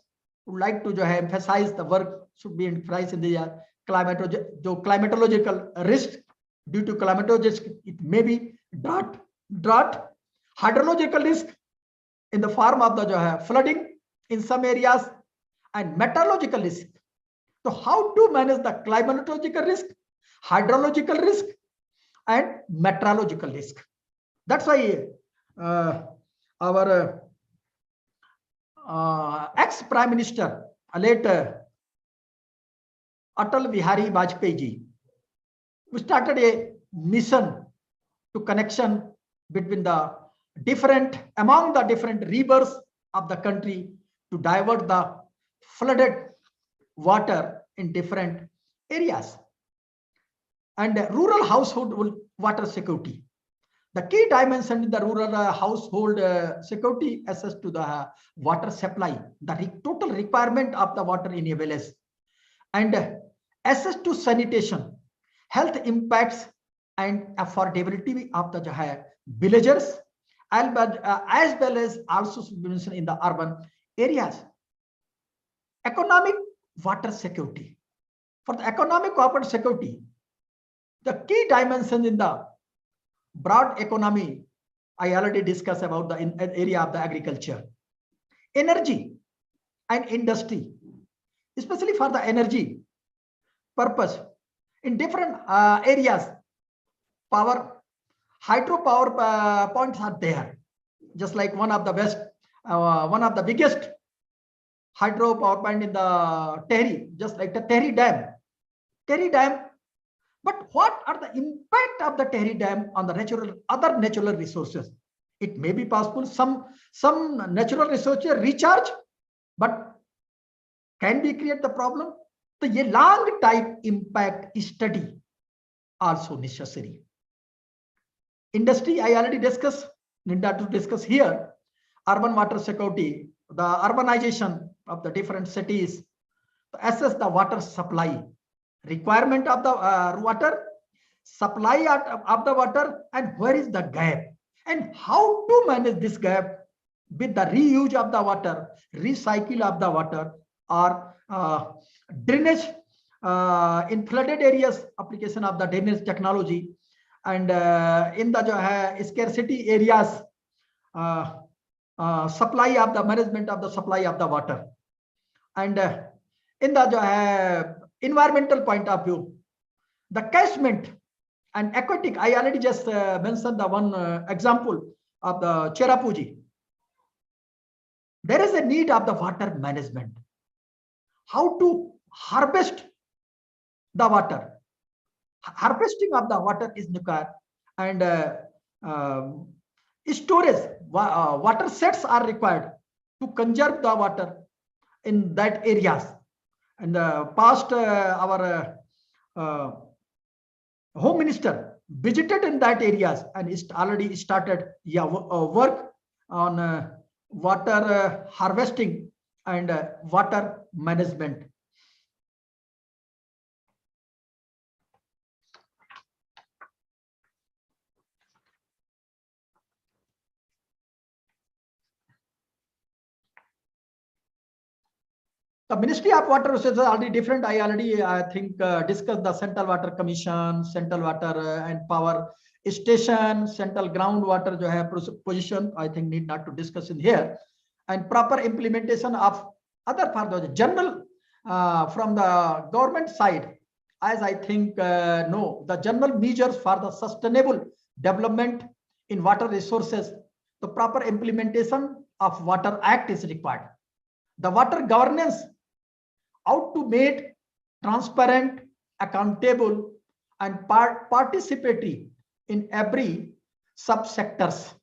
would like to emphasize the work should be emphasized in the climatological risk. Due to climatological risk, it may be drought, hydrological risk in the form of the flooding in some areas, and meteorological risk. So how to manage the climatological risk, hydrological risk, and meteorological risk? That's why our ex-Prime Minister, late Atal Bihari Vajpayee ji, we started a mission to connection between the among the different rivers of the country to divert the flooded water in different areas, and rural household water security. The key dimension in the rural household security access to the water supply, the total requirement of the water in a village, and access to sanitation, health impacts, and affordability of the villagers, as well as also mentioned in the urban areas. Economic water security. For the economic water security, the key dimension in the broad economy, I already discussed about the area of the agriculture, energy and industry, especially for the energy purpose in different areas. Hydropower points are there, just like one of the biggest hydropower point in the Tehri, just like the Tehri Dam. But what are the impact of the Tehri Dam on the other natural resources? It may be possible some natural resources recharge, but can we create the problem? So a long time impact study also necessary. Industry, I already discussed, need to discuss here. Urban water security, the urbanization of the different cities, to assess the water supply, requirement of the water, supply of the water, and where is the gap, and how to manage this gap with the reuse of the water, recycle of the water, or drainage in flooded areas, application of the drainage technology, and in the scarcity areas, supply of the management of the supply of the water, and in the environmental point of view, the catchment and aquatic. I already just mentioned the one example of the Cherrapunji. There is a need of the water management. How to harvest the water? Harvesting of the water is required, and storage water sets are required to conserve the water in that areas. And past our Home Minister visited in that areas and is already started work on water harvesting and water management. The Ministry of Water Resources are already different. I already, I think, discussed the Central Water Commission, Central Water and Power Station, Central Groundwater jo hai position. I think need not to discuss in here. And proper implementation of other part of the general from the government side, as I think no, the general measures for the sustainable development in water resources, the proper implementation of Water Act is required. The water governance ought to make transparent, accountable, and participatory in every subsectors,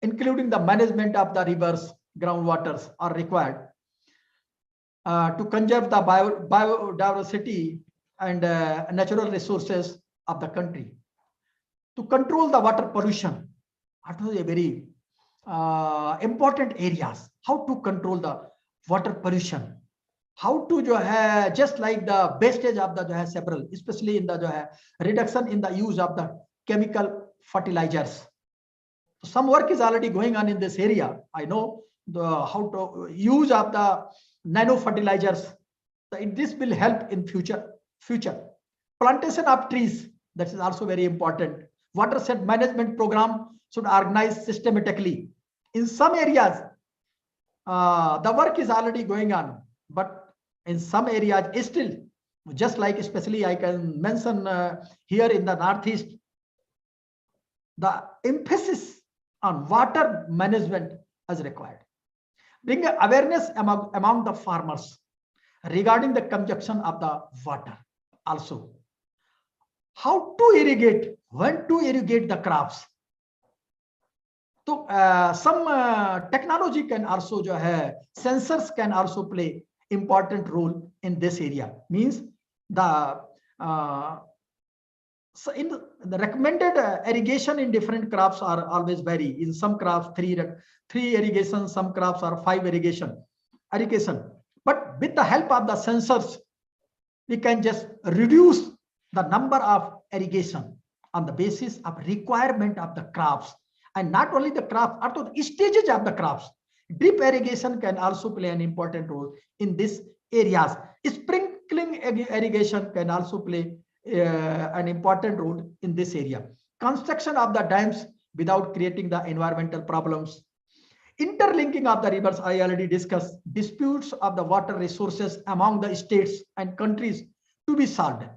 including the management of the rivers, groundwaters are required to conserve the biodiversity and natural resources of the country. To control the water pollution, that was a very important areas. How to control the water pollution? How to just like the wastage of the several, especially in the reduction in the use of the chemical fertilizers. Some work is already going on in this area. I know how to use of the nano fertilizers. This will help in future. Plantation of trees, that is also very important. Watershed management program should organize systematically. In some areas, the work is already going on, but in some areas still, just like especially I can mention here in the Northeast, the emphasis on water management is required. Bring awareness among the farmers regarding the consumption of the water. Also, how to irrigate, when to irrigate the crops. So some technology can also, sensors can also play important role in this area. Means the so in the recommended irrigation in different crops are always vary. In some crops, three irrigation, some crops are 5 irrigation. But with the help of the sensors, we can just reduce the number of irrigation on the basis of requirement of the crops, and not only the crops, also the stages of the crops. Drip irrigation can also play an important role in these areas. Sprinkling irrigation can also play an important role in this area. Construction of the dams without creating the environmental problems. Interlinking of the rivers, I already discussed. Disputes of the water resources among the states and countries to be solved.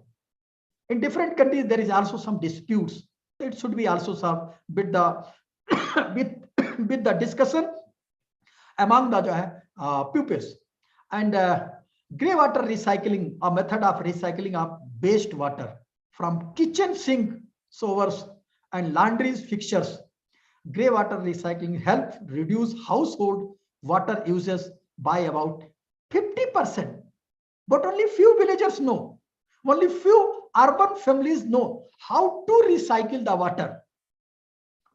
In different countries, there is also some disputes. It should be also solved with the with the discussion among the pupils. And grey water recycling, a method of recycling of waste water from kitchen sink showers and laundry fixtures. Grey water recycling helps reduce household water uses by about 50%. But only few villagers know. Only few urban families know how to recycle the water.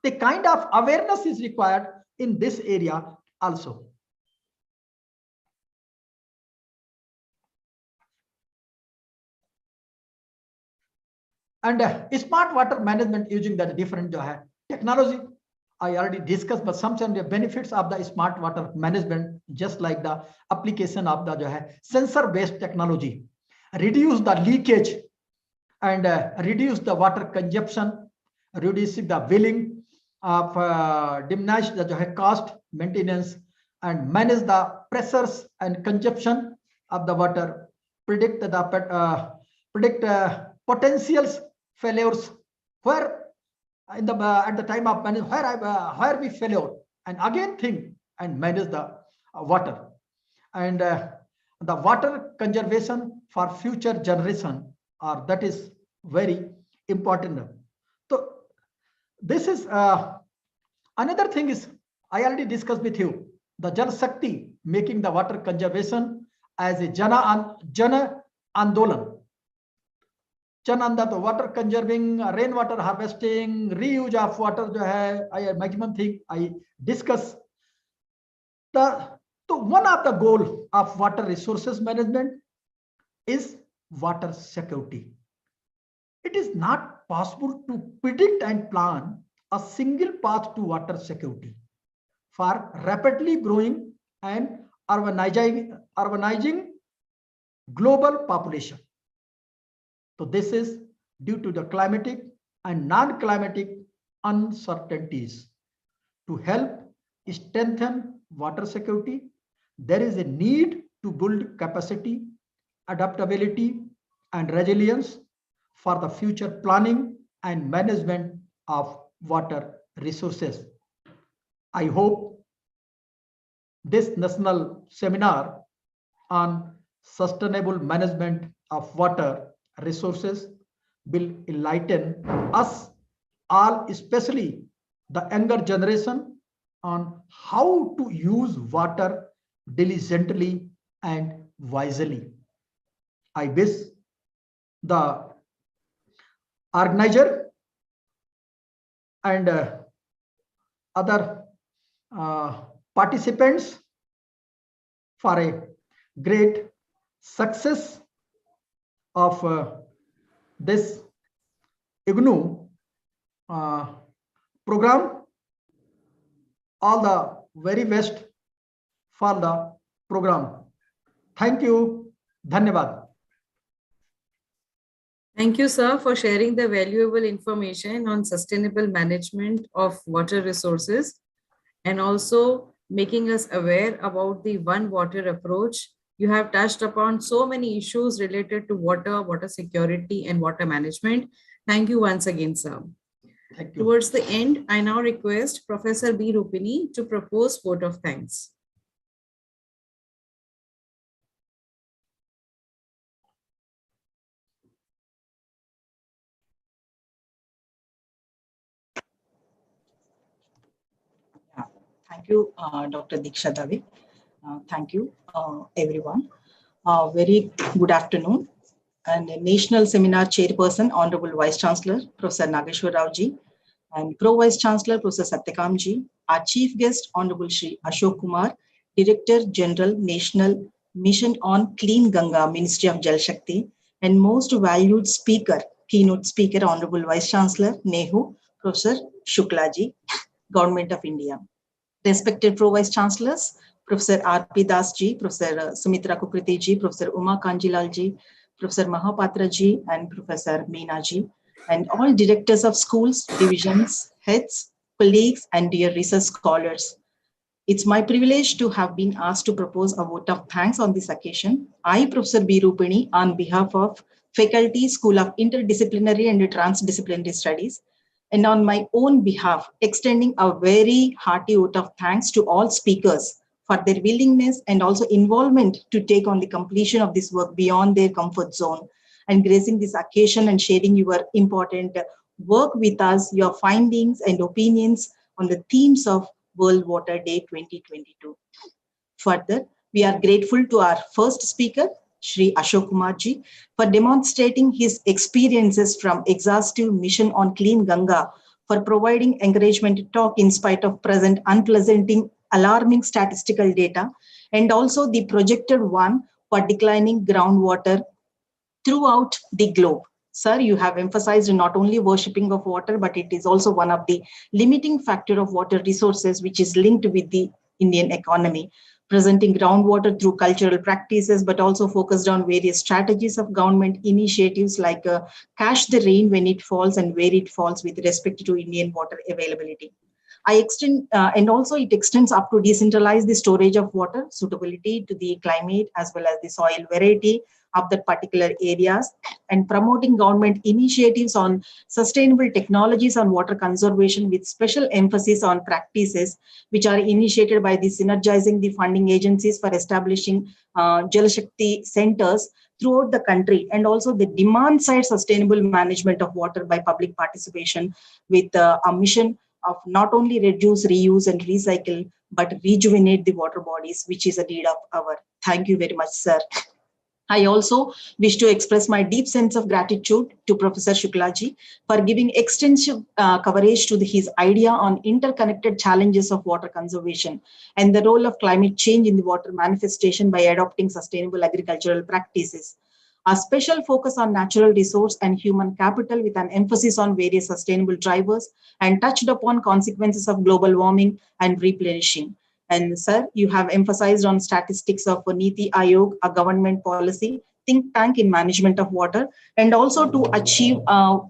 The kind of awareness is required in this area also. And smart water management using the different technology, I already discussed, but some benefits of the smart water management, just like the application of the sensor-based technology, reduce the leakage and reduce the water consumption, reducing the billing of diminish the cost, maintenance, and manage the pressures and consumption of the water, predict potentials failures where in the at the time of manage where we failure, and again think and manage the water, and the water conservation for future generation that is very important. So this is another thing is I already discussed with you, the Jal Shakti, making the water conservation as a Jana Andolan. The water conserving, rainwater harvesting, reuse of water, maximum thing I discuss. So one of the goal of water resources management is water security. It is not possible to predict and plan a single path to water security for rapidly growing and urbanizing global population. So this is due to the climatic and non-climatic uncertainties. To help strengthen water security, there is a need to build capacity, adaptability, and resilience for the future planning and management of water resources. I hope this national seminar on sustainable management of water resources will enlighten us all, especially the younger generation, on how to use water diligently and wisely. I wish the organizer and other participants for a great success of this IGNOU program. All the very best for the program. Thank you. Dhanyavad. Thank you, sir, for sharing the valuable information on sustainable management of water resources and also making us aware about the one water approach. You have touched upon so many issues related to water, water security, and water management. Thank you once again, sir. Thank you. Towards the end, I now request Professor B. Rupini to propose vote of thanks. Thank you, Dr. Diksha Dave. Thank you, everyone. Very good afternoon. And National Seminar Chairperson, Honorable Vice Chancellor, Professor Nageshwar Rao ji, and Pro Vice Chancellor, Professor Satyakam ji, our Chief Guest, Honorable Shri Ashok Kumar, Director General, National Mission on Clean Ganga, Ministry of Jal Shakti, and most valued speaker, keynote speaker, Honorable Vice Chancellor, NEHU, Professor Shukla ji, Government of India. Respected Pro Vice Chancellors, Professor R.P. Das ji, Professor Sumitra Kukriti ji, Professor Uma Kanjilal ji, Professor Mahapatra ji, and Professor Meena ji, and all directors of schools, divisions, heads, colleagues, and dear research scholars. It's my privilege to have been asked to propose a vote of thanks on this occasion. I, Professor B. Rupini, on behalf of Faculty, School of Interdisciplinary and Transdisciplinary Studies, and on my own behalf, extending a very hearty vote of thanks to all speakers for their willingness and also involvement to take on the completion of this work beyond their comfort zone and gracing this occasion and sharing your important work with us, your findings and opinions on the themes of World Water Day 2022. Further, we are grateful to our first speaker, Shri Ashok Kumar ji, for demonstrating his experiences from exhaustive mission on Clean Ganga, for providing encouragement to talk in spite of present unpleasanting, alarming statistical data, and also the projected one for declining groundwater throughout the globe. Sir, you have emphasized not only worshipping of water, but it is also one of the limiting factor of water resources, which is linked with the Indian economy, presenting groundwater through cultural practices, but also focused on various strategies of government initiatives like catch the rain when it falls and where it falls with respect to Indian water availability. I extend, and also it extends up to decentralize the storage of water, suitability to the climate as well as the soil variety of that particular areas, and promoting government initiatives on sustainable technologies on water conservation with special emphasis on practices which are initiated by the synergizing the funding agencies for establishing Jal Shakti centers throughout the country, and also the demand side sustainable management of water by public participation with a mission of not only reduce, reuse, and recycle, but rejuvenate the water bodies, which is a deed of our. Thank you very much, sir. I also wish to express my deep sense of gratitude to Professor Shukla ji for giving extensive coverage to his idea on interconnected challenges of water conservation and the role of climate change in the water manifestation by adopting sustainable agricultural practices. A special focus on natural resource and human capital with an emphasis on various sustainable drivers and touched upon consequences of global warming and replenishing. And sir, you have emphasized on statistics of Niti Aayog, a government policy think tank in management of water, and also to achieve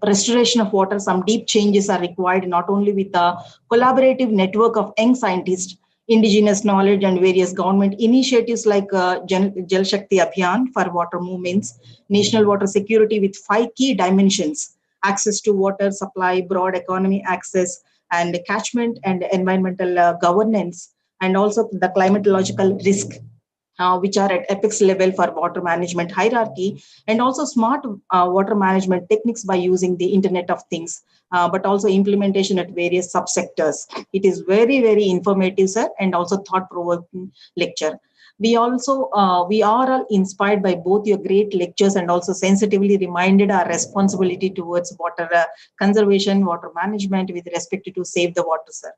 restoration of water, some deep changes are required, not only with a collaborative network of young scientists, indigenous knowledge, and various government initiatives like Jal Shakti Abhiyan for water movements, national water security with 5 key dimensions: access to water supply, broad economy access, and catchment and environmental governance, and also the climatological risk, which are at apex level for water management hierarchy, and also smart water management techniques by using the Internet of Things, but also implementation at various subsectors. It is very, very informative, sir, and also thought-provoking lecture. We also, we are all inspired by both your great lectures and also sensitively reminded our responsibility towards water conservation, water management with respect to save the water, sir.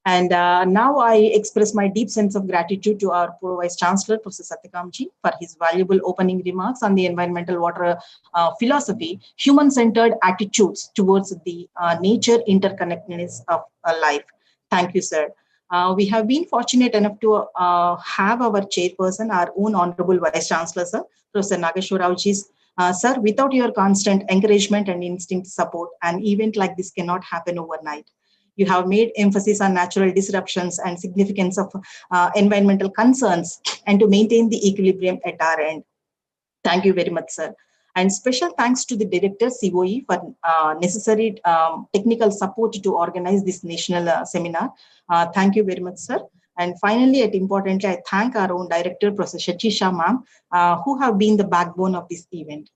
And now I express my deep sense of gratitude to our Pro Vice Chancellor, Professor Satyakamji, for his valuable opening remarks on the environmental water philosophy, human-centered attitudes towards the nature interconnectedness of life. Thank you, sir. We have been fortunate enough to have our chairperson, our own Honorable Vice Chancellor, sir, Professor Nageshwar Rauji. Sir, without your constant encouragement and instinct support, an event like this cannot happen overnight. You have made emphasis on natural disruptions and significance of environmental concerns and to maintain the equilibrium at our end. Thank you very much, sir. And special thanks to the director, COE, for necessary technical support to organize this national seminar. Thank you very much, sir. And finally, and importantly, I thank our own director, Professor Satisha ma'am, who have been the backbone of this event.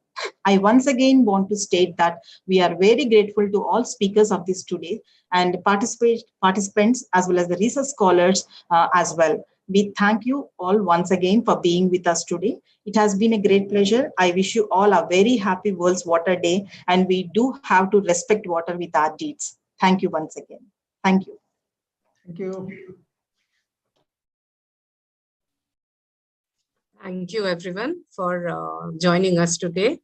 I once again want to state that we are very grateful to all speakers of this today and participants as well as the research scholars as well. We thank you all once again for being with us today. It has been a great pleasure. I wish you all a very happy World's Water Day, and we do have to respect water with our deeds. Thank you once again. Thank you. Thank you. Thank you, everyone, for joining us today.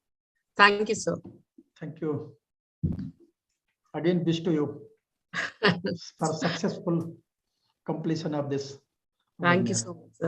Thank you, sir. Thank you. Again, wish to you for successful completion of this. Thank you so much, sir.